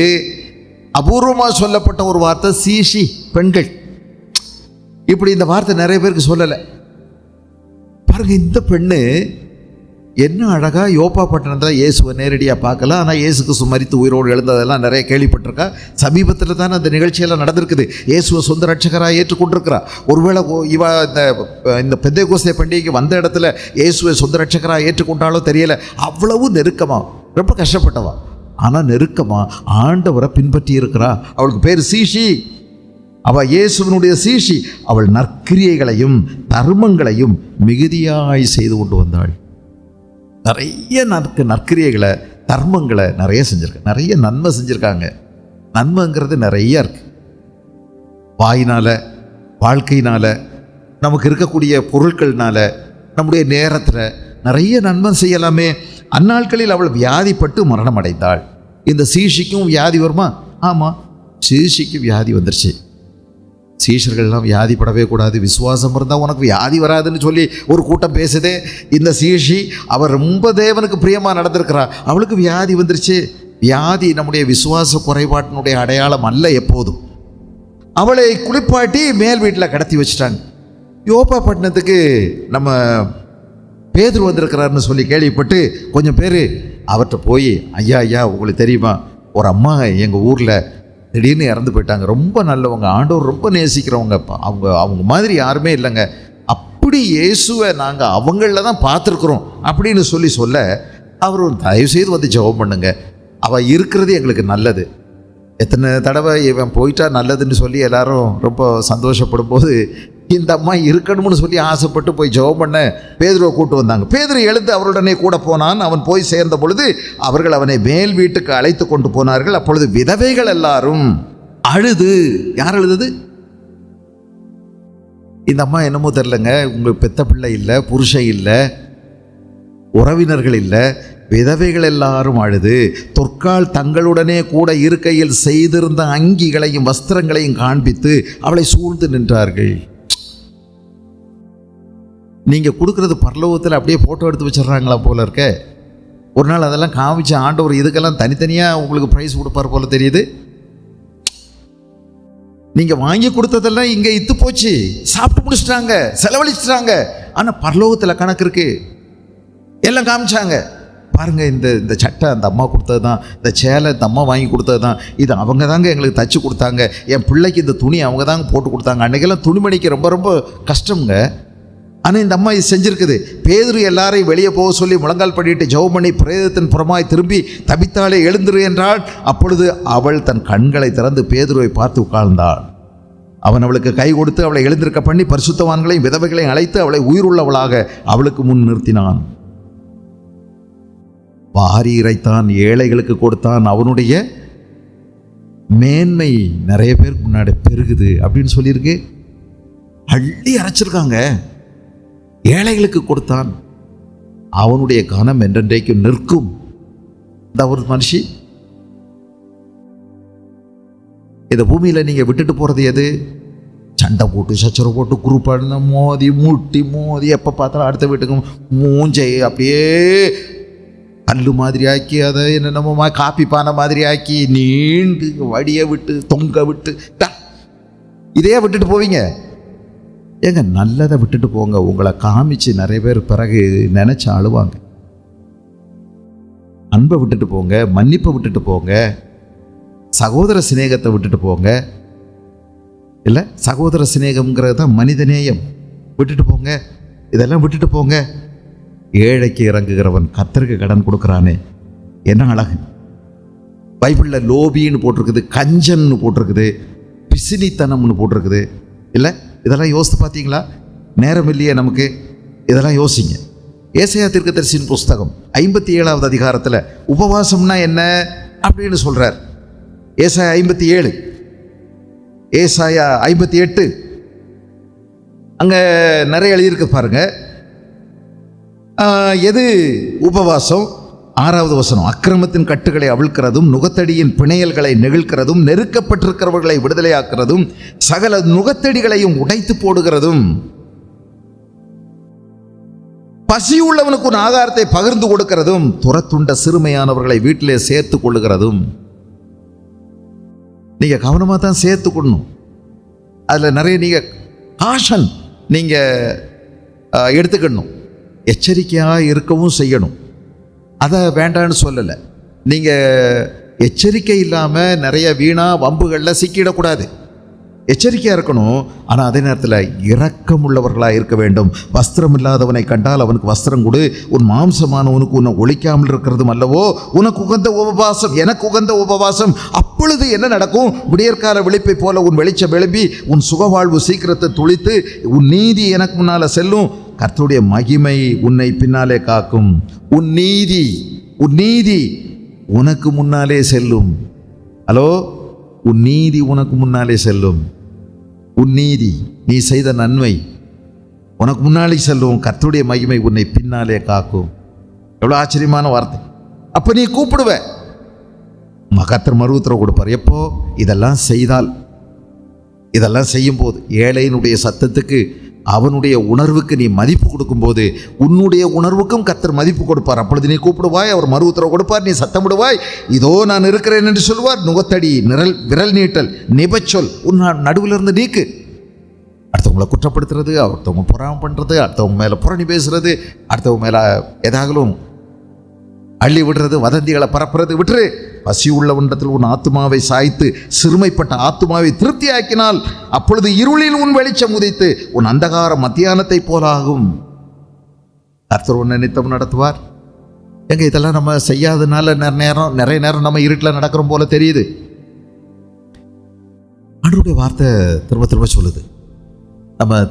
அபூர்வமாக சொல்லப்பட்ட ஒரு வார்த்தை சீஷி, பெண்கள். இப்படி இந்த வார்த்தை நிறைய பேருக்கு சொல்லலை. பாருங்க, இந்த பெண்ணு என்ன அழகா யோப்பா பட்டணத்தில் இயேசுவை நேரடியாக பார்க்கலாம். ஆனால் இயேசுக்கு மரித்து உயிரோடு எழுந்ததெல்லாம் நிறைய கேள்விப்பட்டிருக்கா. சமீபத்தில் தான் அந்த நிகழ்ச்சியெல்லாம் நடந்திருக்குது. இயேசுவை சொந்த ரட்சகராக ஏற்றுக்கொண்டிருக்கிறா. ஒருவேளை இவ இந்த பெந்தைக்கோஸ்தே பண்டிகைக்கு வந்த இடத்துல இயேசுவை சொந்த ரட்சகராக ஏற்றுக்கொண்டாலோ தெரியலை. அவ்வளவு நெருக்கமாக, ரொம்ப கஷ்டப்பட்டவா, ஆனால் நெருக்கமாக ஆண்டவரை பின்பற்றி இருக்கிறா. அவளுக்கு பேர் சீஷி. அவள் இயேசுவனுடைய சீஷி. அவள் நற்கிரியைகளையும் தர்மங்களையும் மிகுதியாய் செய்து கொண்டு வந்தாள். நிறைய நற்கிரியைகளை தர்மங்களை நிறைய செஞ்சுருக்காங்க. நிறைய நன்மை செஞ்சுருக்காங்க. நன்மைங்கிறது நிறைய இருக்கு. வாயினால், வாழ்க்கையினால், நமக்கு இருக்கக்கூடிய பொருட்கள்னால, நம்முடைய நேரத்தில் நிறைய நன்மை செய்யலாமே. அந்நாட்களில் அவள் வியாதிப்பட்டு மரணம் அடைந்தாள். இந்த சீஷிக்கும் வியாதி வருமா? ஆமாம், சீஷிக்கு வியாதி வந்துருச்சு. சீஷர்கள்லாம் வியாதிப்படவே கூடாது, விசுவாசம் இருந்தால் உனக்கு வியாதி வராதுன்னு சொல்லி ஒரு கூட்டம் பேசுதே. இந்த சீஷி அவர் ரொம்ப தேவனுக்கு பிரியமாக நடந்திருக்கிறா. அவளுக்கு வியாதி வந்துருச்சு. வியாதி நம்முடைய விசுவாச குறைபாட்டினுடைய அடையாளம் அல்ல. எப்போதும் அவளை குளிப்பாட்டி மேல் வீட்டில் கடத்தி வச்சுட்டாங்க. யோப்பா பட்டணத்துக்கு நம்ம பேதுரு வந்திருக்கிறாருன்னு சொல்லி கேள்விப்பட்டு கொஞ்சம் பேர் அவர்கிட்ட போய், ஐயா உங்களுக்கு தெரியுமா, ஒரு அம்மா எங்கள் ஊரில் திடீர்னு இறந்து போயிட்டாங்க. ரொம்ப நல்லவங்க, ஆண்டவர் ரொம்ப நேசிக்கிறவங்க, அவங்க மாதிரி யாருமே இல்லைங்க. அப்படி இயேசுவை நாங்கள் அவங்களில் தான் பார்த்துருக்குறோம் அப்படின்னு சொல்ல அவர் தயவுசெய்து வந்து ஜெபம் பண்ணுங்க, அவள் இருக்கிறது எங்களுக்கு நல்லது. எத்தனை தடவை இவன் போயிட்டா நல்லதுன்னு சொல்லி எல்லாரும் ரொம்ப சந்தோஷப்படும் போது இந்த அம்மா இருக்கணும்னு சொல்லி ஆசைப்பட்டு போய் ஜெபம் பண்ண பேதுருவை கூட்டு வந்தாங்க. பேதுரு எழுந்து அவருடனே கூட போனான். அவன் போய் சேர்ந்த பொழுது அவர்கள் அவனை மேல் வீட்டுக்கு அழைத்து கொண்டு போனார்கள். அப்பொழுது விதவைகள் எல்லாரும் அழுது. யார் அழுது? இந்த அம்மா என்னமோ தெரிலங்க, உங்களுக்கு பெத்த பிள்ளை இல்லை, புருஷன் இல்லை, உறவினர்கள் இல்லை, விதவைகள் எல்லாரும் அழுது தொற்கால் தங்களுடனே கூட இருக்கையில் செய்திருந்த அங்கிகளையும் வஸ்திரங்களையும் காண்பித்து அவளை சூழ்ந்து நின்றார்கள். நீங்கள் கொடுக்குறது பரலோகத்தில் அப்படியே ஃபோட்டோ எடுத்து வச்சிடுறாங்களா போல இருக்க. ஒரு நாள் அதெல்லாம் காமிச்ச ஆண்டவர் இதுக்கெல்லாம் தனித்தனியாக உங்களுக்கு ப்ரைஸ் கொடுப்பார் போல தெரியுது. நீங்கள் வாங்கி கொடுத்ததெல்லாம் இங்கே இத்து போச்சு, சாப்பிட்டு முடிச்சிட்டாங்க, செலவழிச்சிட்டாங்க. ஆனால் பரலோகத்தில் கணக்கு இருக்கு, எல்லாம் காமிச்சாங்க. பாருங்கள், இந்த சட்டை அந்த அம்மா கொடுத்தது தான், இந்த சேலை இந்த அம்மா வாங்கி கொடுத்தது தான், இது அவங்க தாங்க எங்களுக்கு தச்சு கொடுத்தாங்க, என் பிள்ளைக்கு இந்த துணி அவங்க தாங்க போட்டு கொடுத்தாங்க. அன்றைக்கெல்லாம் துணிமணிக்கு ரொம்ப ரொம்ப கஷ்டங்க. ஆனால் இந்த அம்மா இது செஞ்சுருக்குது. பேதுரு எல்லாரையும் வெளியே போக சொல்லி முழங்கால் பண்ணிட்டு ஜெபம் பண்ணி பிரேதத்தின் புறமாய் திரும்பி தபித்தாலே எழுந்துரு என்றாள். அப்பொழுது அவள் தன் கண்களை திறந்து பேதுருவை பார்த்து உட்கார்ந்தாள். அவன் அவளுக்கு கை கொடுத்து அவளை எழுந்திருக்க பண்ணி பரிசுத்தவான்களையும் விதவைகளையும் அழைத்து அவளை உயிருள்ளவளாக அவளுக்கு முன் நிறுத்தினான். வாரி இறைத்தான், ஏழைகளுக்கு கொடுத்தான். அவனுடைய மேன்மை நிறைய பேருக்கு முன்னாடி பெருகுது அப்படின்னு சொல்லியிருக்கு. அள்ளி அரைச்சிருக்காங்க. ஏழைகளுக்கு கொடுத்தான். அவனுடைய கனம் என்றென்றைக்கும் நிற்கும். இந்த ஒரு மனுஷி இந்த பூமியில் நீங்கள் விட்டுட்டு போகிறது எது? சண்டை போட்டு சச்சரவு போட்டு குரூப்பான மோதி முட்டி மோதி எப்போ பார்த்தாலும் அடுத்த வீட்டுக்கு மூஞ்சை அப்படியே கல்லு மாதிரி ஆக்கி, அதை என்னென்னமோ காப்பி பானை மாதிரி ஆக்கி நீண்டு வடியை விட்டு தொங்க விட்டு இதையே விட்டுட்டு போவீங்க. ஏங்க, நல்லதை விட்டுட்டு போங்க. உங்களை காமிச்சு நிறைய பேர் பிறகு நினைச்சு அழுவாங்க. அன்பை விட்டுட்டு போங்க, மன்னிப்பை விட்டுட்டு போங்க, சகோதர சிநேகத்தை விட்டுட்டு போங்க. இல்லை, சகோதர சிநேகம்ங்கிறது தான் மனிதநேயம். விட்டுட்டு போங்க, இதெல்லாம் விட்டுட்டு போங்க. ஏழைக்கு இறங்குகிறவன் கர்த்தருக்கு கடன் கொடுக்குறானே, என்ன அழகு. பைபிளில் லோபின்னு போட்டிருக்குது, கஞ்சன்னு போட்டிருக்குது, பிசினித்தனம்னு போட்டிருக்குது. இல்லை, இதெல்லாம் யோசித்து பார்த்தீங்களா? நேரம் இல்லையே நமக்கு, இதெல்லாம் யோசிங்க. ஏசாயா தீர்க்கதரிசியின் புஸ்தகம் 57வது அதிகாரத்தில் உபவாசம்னா என்ன அப்படின்னு சொல்கிறார். ஏசாயா 57, ஏசாயா 58 அங்கே நிறைய எழுதியிருக்கு பாருங்க. எது உபவாசம்? 6வது வசனம், அக்கிரமத்தின் கட்டுகளை அவிழ்க்கிறதும் நுகத்தடியின் பிணையல்களை நெகிழ்க்கிறதும் நெருக்கப்பட்டிருக்கிறவர்களை விடுதலையாக்குறதும் சகல நுகத்தடிகளையும் உடைத்து போடுகிறதும். பசி உள்ளவனுக்கு உன் ஆகாரத்தை பகிர்ந்து கொடுக்கிறதும், துரத்துண்ட சிறுமையானவர்களை வீட்டிலே சேர்த்து கொள்ளுகிறதும். நீங்க கவனமா தான் சேர்த்து கொள்ளணும். அதுல நிறைய நீங்க காஷன் நீங்க எடுத்துக்கணும். எச்சரிக்கையாக இருக்கவும் செய்யணும். அதை வேண்டான்னு சொல்லலை. நீங்கள் எச்சரிக்கை இல்லாமல் நிறைய வீணா வம்புகளில் சிக்கிடக்கூடாது. எச்சரிக்கையாக இருக்கணும். ஆனால் அதே நேரத்தில் இரக்கம் உள்ளவர்களாக இருக்க வேண்டும். வஸ்திரம் இல்லாதவனை கண்டால் அவனுக்கு வஸ்திரம் கொடு. உன் மாம்சமானவனுக்கு உன்னை ஒழிக்காமல் இருக்கிறதும் அல்லவோ உனக்கு உகந்த உபவாசம், எனக்கு உகந்த உபவாசம். அப்பொழுது என்ன நடக்கும்? விடியற்கால விழிப்பை போல உன் வெளிச்சம் எழும்பி உன் சுகவாழ்வு சீக்கிரத்தை துளித்து உன் நீதி எனக்கு முன்னால் செல்லும். கர்த்தருடைய மகிமை உன்னை பின்னாலே காக்கும். உன் நீதி உனக்கு முன்னாலே செல்லும். ஹலோ, உன் நீதி உனக்கு முன்னாலே செல்லும். உன் நீதி, நீ செய்த நன்மை உனக்கு முன்னாலே செல்லும். கர்த்தருடைய மகிமை உன்னை பின்னாலே காக்கும். எவ்வளோ ஆச்சரியமான வார்த்தை. அப்போ நீ கூப்பிடுவ, கர்த்தர் மறு உத்தரவு கொடுப்பார். எப்போ? இதெல்லாம் செய்தால், இதெல்லாம் செய்யும் போது, ஏழையினுடைய சத்தத்துக்கு, அவனுடைய உணர்வுக்கு நீ மதிப்பு கொடுக்கும்போது உன்னுடைய உணர்வுக்கும் கர்த்தர் மதிப்பு கொடுப்பார். அப்பொழுது நீ கூப்பிடுவாய், அவர் மறு உத்தரவு கொடுப்பார். நீ சத்தமிடுவாய், இதோ நான் இருக்கிறேன் என்று சொல்வார். நுகத்தடி, விரல் நீட்டல், நிபச்சொல் உன் நடுவில் இருந்து நீக்கு. அடுத்தவங்களை குற்றப்படுத்துறது, அடுத்தவங்க பொறாமை பண்ணுறது, அடுத்தவங்க மேலே புரணி பேசுறது, அடுத்தவங்க மேலே ஏதாகலும் அள்ளி விடுறது, வதந்திகளை பரப்புறது விட்டுரு. பசி உள்ளவண்டத்தில் உன் ஆத்துமாவை சாய்த்து சிறுமைப்பட்ட ஆத்துமாவை திருப்தியாக்கினால் அப்பொழுது இருளில் உன் வெளிச்சம் உதித்து உன் அந்தகார மத்தியானத்தை போலாகும். கர்த்தர் உன்னை நித்தம் நடத்துவார். எங்க இதெல்லாம் நம்ம செய்யாதனால நிறைய நேரம் நம்ம இருட்டில் நடக்கிறோம் போல தெரியுது. ஆண்டவருடைய வார்த்தை திரும்ப திரும்ப சொல்லுது, நம்ம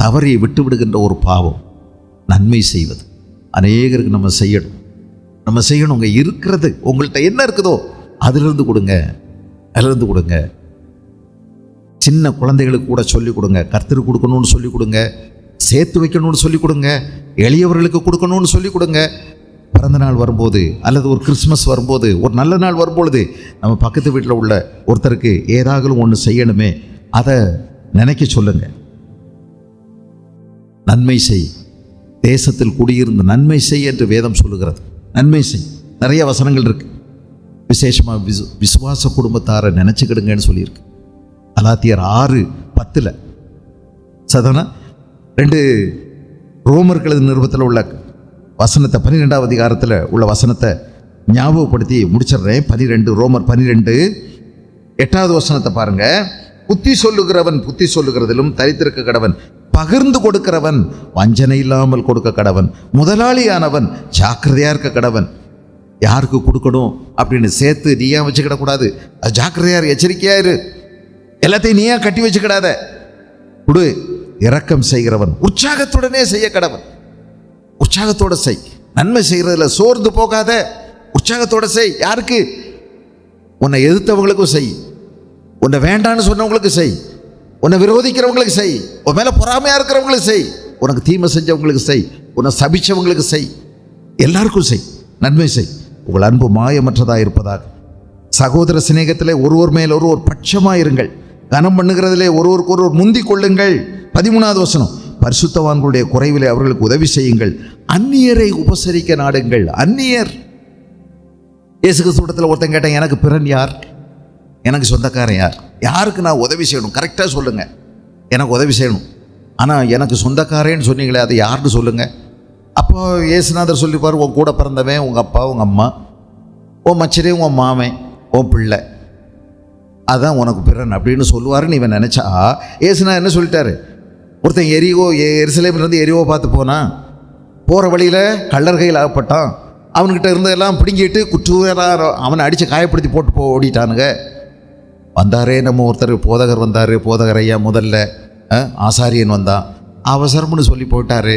தவறி விட்டு விடுகின்ற ஒரு பாவம் நன்மை செய்வது. அநேகருக்கு நம்ம செய்யணும். உங்க இருக்கிறது, உங்கள்கிட்ட என்ன இருக்குதோ அதிலிருந்து கொடுங்க. சின்ன குழந்தைகளுக்கு கூட சொல்லிக் கொடுங்க. கர்த்தருக்கு கொடுக்கணும்னு சொல்லிக் கொடுங்க. சேர்த்து வைக்கணும்னு சொல்லிக் கொடுங்க. எளியவர்களுக்கு கொடுக்கணும்னு சொல்லிக் கொடுங்க. பிறந்த நாள் வரும்போது, அல்லது ஒரு கிறிஸ்மஸ் வரும்போது, ஒரு நல்ல நாள் வரும்பொழுது நம்ம பக்கத்து வீட்டில் உள்ள ஒருத்தருக்கு ஏதாகலும் ஒன்று செய்யணுமே, அதை நினைக்க சொல்லுங்க. நன்மை செய், தேசத்தில் குடியிருந்து நன்மை செய் என்று வேதம் சொல்லுகிறது. நன்மை செய். நிறைய வசனங்கள் இருக்கு. விசேஷமாக விசுவாச குடும்பத்தாரை நினச்சிக்கிடுங்கன்னு சொல்லியிருக்கு. கலாத்தியர் 6:10 சதனா 2 ரோமர்களது நிருபத்தில் உள்ள வசனத்தை 12ஆம் அதிகாரத்தில் உள்ள வசனத்தை ஞாபகப்படுத்தி முடிச்சிடுறேன். 12 ரோமர் 12:8 வசனத்தை பாருங்க. புத்தி சொல்லுகிறவன் புத்தி சொல்லுகிறதிலும் தரித்திருக்க கடவன், பகிர்ந்து கொடுக்கிறவன் வஞ்சனை இல்லாமல் கொடுக்க கடவன், முதலாளியானவன் ஜாக்கிரதையா இருக்க கடவன். யாருக்கு கொடுக்கணும் அப்படின்னு சேர்த்து நீயா வச்சுக்கிடக்கூடாது. அது ஜாக்கிரதையா, எச்சரிக்கையா இரு. எல்லாத்தையும் நீயா கட்டி வச்சுக்கிடாத. கொடு. இரக்கம் செய்கிறவன் உற்சாகத்துடனே செய்ய கடவன். உற்சாகத்தோட செய். நன்மை செய்யறதுல சோர்ந்து போகாத. உற்சாகத்தோட செய். யாருக்கு? உன்னை எதிர்த்தவங்களுக்கும் செய். உன்னை வேண்டான்னு சொன்னவங்களுக்கு செய். உன்னை விரோதிக்கிறவங்களுக்கு செய். உன் மேல பொறாமையா இருக்கிறவங்களுக்கு செய். உனக்கு தீமை செஞ்சவங்களுக்கு செய். உன்னை சபிச்சவங்களுக்கு செய். எல்லாருக்கும் செய். நன்மை செய். உங்கள் அன்பு மாயமற்றதாக இருப்பதாக. சகோதர சிநேகத்திலே ஒருவர் மேல் ஒருவர் பட்சமாயிருங்கள். கனம் பண்ணுகிறதிலே ஒருவருக்கு ஒருவர் முந்தி கொள்ளுங்கள். 13வது வசனம். பரிசுத்தவான்களுடைய குறைவிலே அவர்களுக்கு உதவி செய்யுங்கள். அந்நியரை உபசரிக்க நாடுங்கள். அந்நியர். இயேசு கிறிஸ்துவிடத்தில் ஒருத்தன் கேட்டேன், எனக்கு பிறன் யார், எனக்கு சொந்தக்காரன் யார், யாருக்கு நான் உதவி செய்யணும், கரெக்டாக சொல்லுங்கள். எனக்கு உதவி செய்யணும். ஆனால் எனக்கு சொந்தக்காரன்னு சொன்னீங்களே, அது யாருன்னு சொல்லுங்கள். அப்போ இயேசுநாதர் சொல்லிப்பார், உன் கூட பிறந்தவன், உங்கள் அப்பா, உங்கள் அம்மா, உன் மச்சரே, உன் மாமன், உன் பிள்ளை, அதுதான் உனக்கு பிறன் அப்படின்னு சொல்லுவாருன்னு இவன் நினச்சா, இயேசுநாதர் என்ன சொல்லிட்டாரு? ஒருத்தன் எருசலேமிலிருந்து எரிவோ பார்த்து போனான். போகிற வழியில் கள்ளர் கையில் ஆகப்பட்டான். அவன்கிட்ட இருந்ததெல்லாம் பிடுங்கிட்டு குற்றூராக அவனை அடித்து காயப்படுத்தி போட்டு ஓடிட்டானுங்க. வந்தாரே நம்ம ஒருத்தர் போதகர் வந்தார். போதகர் ஐயா முதல்ல ஆசாரியன் வந்தான், அவசரம்னு சொல்லி போட்டார்.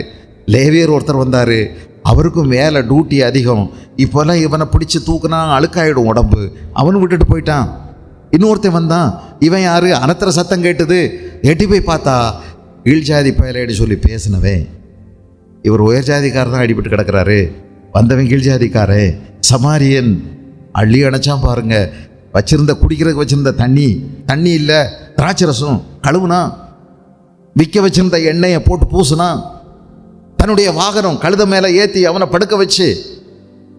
லேவியர் ஒருத்தர் வந்தார், அவருக்கும் வேலை டியூட்டி அதிகம். இப்போல்லாம் இவனை பிடிச்சி தூக்குனா அழுக்காயிடும் உடம்பு, அவனு விட்டுட்டு போயிட்டான். இன்னொருத்தன் வந்தான், இவன் யார், அனத்திர சத்தம் கேட்டுது, எட்டி போய் பார்த்தா கீழ் ஜாதி பயலேன்னு சொல்லி பேசினவே. இவர் உயர் ஜாதிக்காரர் தான் அடிபட்டு கிடக்கிறாரு. வந்தவன் கீழ் ஜாதிக்காரே. சமாரியன் அள்ளி அணைச்சான் பாருங்க. குடிக்கிறதுக்கு வச்சிருந்த தண்ணி இல்லை, திராட்சை ரசம் கழுவுனா, விற்க வச்சிருந்த எண்ணெயை போட்டு பூசுனா, தன்னுடைய வாகனம் கழுத மேலே ஏற்றி அவனை படுக்க வச்சு,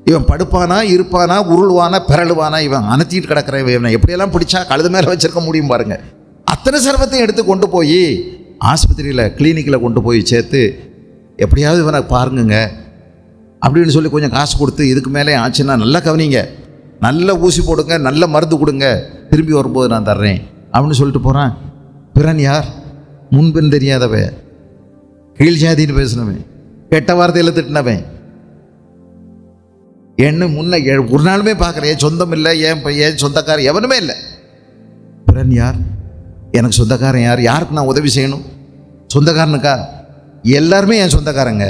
இவன் படுப்பானா, இருப்பானா, உருள்வானா, பிறழுவானா, இவன் அனத்திட்டு கிடக்கிற இவனை எப்படியெல்லாம் பிடிச்சா கழுத மேலே வச்சிருக்க முடியும் பாருங்க. அத்தனை சிரமத்தையும் எடுத்து கொண்டு போய் ஆஸ்பத்திரியில் கிளினிக்கில் கொண்டு போய் சேர்த்து, எப்படியாவது இவனை பாருங்குங்க அப்படின்னு சொல்லி கொஞ்சம் காசு கொடுத்து, இதுக்கு மேலே ஆச்சுன்னா நல்லா கவனிங்க, நல்ல ஊசி போடுங்க, நல்ல மருந்து கொடுங்க, திரும்பி வரும்போது நான் தர்றேன் அப்படின்னு சொல்லிட்டு போகிறான். பிறன் யார்? முன்பின் தெரியாதவன், கீழ் ஜாதின்னு பேசினவன், கெட்ட வார்த்தையில் திட்டினவன், என்ன முன்ன ஒரு நாளுமே பார்க்குறேன், என் சொந்தம் இல்லை, என் சொந்தக்காரன் எவனுமே இல்லை. பிறன் யார்? எனக்கு சொந்தக்காரன் யார்? யாருக்கு நான் உதவி செய்யணும்? சொந்தக்காரனுக்கா? எல்லாருமே என் சொந்தக்காரங்க.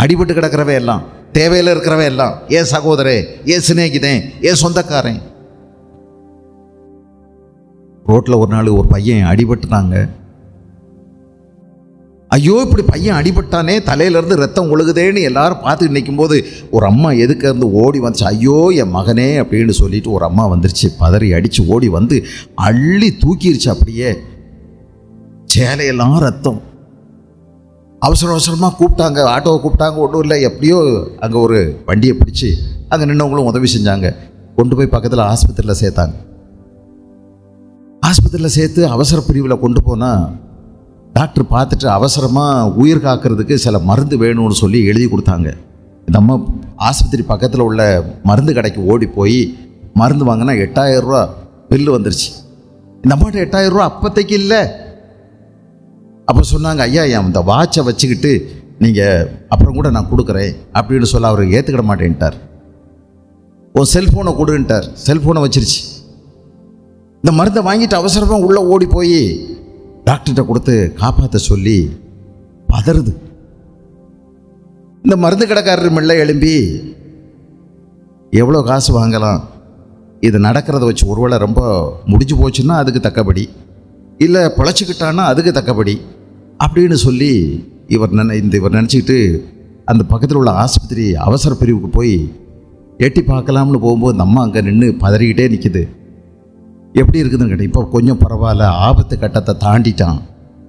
அடிபட்டு கிடக்கிறவன் எல்லாம், தேவையில் இருக்கிறவன் எல்லாம் என் சகோதரே, என் சிநேகிதன், என் சொந்தக்காரன். ரோட்டில் ஒரு நாள் ஒரு பையன் அடிபட்டுனாங்க. ஐயோ இப்படி பையன் அடிபட்டானே, தலையிலேருந்து ரத்தம் ஒழுகுதேன்னு எல்லாரும் பார்த்துட்டு நிற்கும் போது ஒரு அம்மா எதுக்கு இருந்து ஓடி வந்துச்சு. ஐயோ என் மகனே அப்படின்னு சொல்லிட்டு ஒரு அம்மா வந்துருச்சு. பதறி அடித்து ஓடி வந்து அள்ளி தூக்கிருச்சு. அப்படியே சேலையெல்லாம் ரத்தம். அவசர அவசரமாக கூப்பிட்டாங்க, ஆட்டோவை கூப்பிட்டாங்க. ஒன்றும் இல்லை, எப்படியோ அங்கே ஒரு வண்டியை பிடிச்சி அங்கே நின்றவங்களும் உதவி செஞ்சாங்க. கொண்டு போய் பக்கத்தில் ஆஸ்பத்திரியில் சேர்த்தாங்க. ஆஸ்பத்திரியில் சேர்த்து அவசர பிரிவில் கொண்டு போனால் டாக்டர் பார்த்துட்டு அவசரமாக உயிர் காக்கிறதுக்கு சில மருந்து வேணும்னு சொல்லி எழுதி கொடுத்தாங்க. நம்ம ஆஸ்பத்திரி பக்கத்தில் உள்ள மருந்து கடைக்கு ஓடி போய் மருந்து வாங்கினா 8000 ரூபா பில்லு வந்துருச்சு. இந்த அம்மாட்ட 8000 ரூபா அப்போதைக்கு இல்லை. அப்போ சொன்னாங்க, ஐயா இந்த வாட்சை வச்சுக்கிட்டு நீங்கள் அப்புறம் கூட நான் கொடுக்குறேன் அப்படின்னு சொல்ல அவர் ஏற்றுக்கிட மாட்டேன்ட்டார். உன் செல்ஃபோனை கொடுன்ட்டார். செல்ஃபோனை வச்சிருச்சு. இந்த மருந்தை வாங்கிட்டு அவசரமாக உள்ளே ஓடி போய் டாக்டர்கிட்ட கொடுத்து காப்பாற்ற சொல்லி பதறுது. இந்த மருந்து கடைக்காரர் மெல்ல எழும்பி, எவ்வளோ காசு வாங்கலாம், இது நடக்கிறத வச்சு ஒருவேளை ரொம்ப முடிஞ்சு போச்சுன்னா அதுக்கு தக்கபடி, இல்லை பிழைச்சிக்கிட்டான்னா அதுக்கு தக்கபடி அப்படின்னு சொல்லி இவர் நினச்சிக்கிட்டு அந்த பக்கத்தில் உள்ள ஆஸ்பத்திரி அவசர பிரிவுக்கு போய் எட்டி பார்க்கலாம்னு போகும்போது இந்த அம்மா அங்கே நின்று பதறிக்கிட்டே நிற்கிது. எப்படி இருக்குதுன்னு கேட்டேன். இப்போ கொஞ்சம் பரவாயில்ல, ஆபத்து கட்டத்தை தாண்டிட்டான்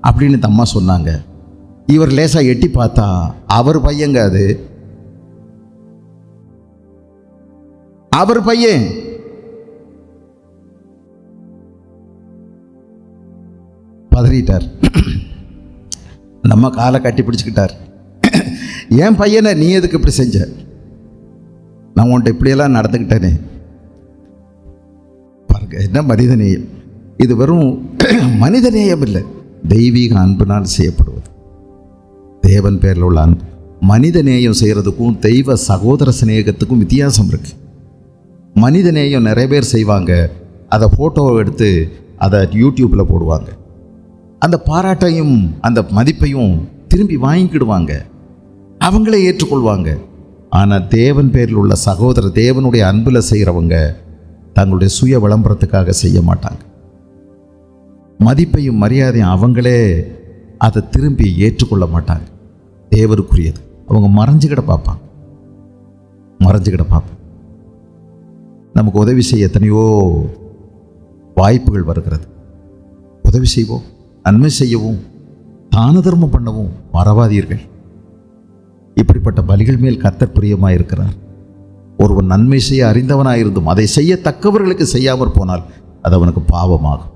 அப்படின்னு இந்த அம்மா சொன்னாங்க. இவர் லேசாக எட்டி பார்த்தா அவர் பையங்க, அது அவர் பையன். பதறிட்டார். நம்ம காலை கட்டி பிடிச்சிக்கிட்டார். என் பையனை நீ எதுக்கு இப்படி செஞ்ச? நான் உன்ட்ட இப்படியெல்லாம் நடந்துக்கிட்டேனே. பாருங்க, என்ன மனிதநேயம்! இது வெறும் மனிதநேயம் இல்லை, தெய்வீக அன்பினால் செய்யப்படுவது. தேவன் பேரில் உள்ள அன்பு. மனிதநேயம் செய்கிறதுக்கும் தெய்வ சகோதர சிநேகத்துக்கும் வித்தியாசம் இருக்கு. மனிதநேயம் நிறைய பேர் செய்வாங்க, அதை ஃபோட்டோவை எடுத்து அதை யூடியூப்பில் போடுவாங்க. அந்த பாராட்டையும் அந்த மதிப்பையும் திரும்பி வாங்கிக்கிடுவாங்க, அவங்களே ஏற்றுக்கொள்வாங்க. ஆனால் தேவன் பேரில் உள்ள சகோதர, தேவனுடைய அன்பில் செய்கிறவங்க தங்களுடைய சுய விளம்பரத்துக்காக செய்ய மாட்டாங்க. மதிப்பையும் மரியாதையும் அவங்களே அதை திரும்பி ஏற்றுக்கொள்ள மாட்டாங்க. தேவருக்குரியது அவங்க மறைஞ்சுக்கிட பார்ப்பாங்க. நமக்கு உதவி செய்ய எத்தனையோ வாய்ப்புகள் வருகிறது. உதவி செய்வோம், நன்மை செய்யவும், தான தர்மம் பண்ணவும் மறவாதீர்கள். இப்படிப்பட்ட பலிகள் மேல் கர்த்தர் பிரியமாக இருக்கிறார். ஒருவன் நன்மை செய்ய அறிந்தவனாயிருந்தும் அதை செய்யத்தக்கவர்களுக்கு செய்யாமற் போனால் அது அவனுக்கு பாவமாகும்.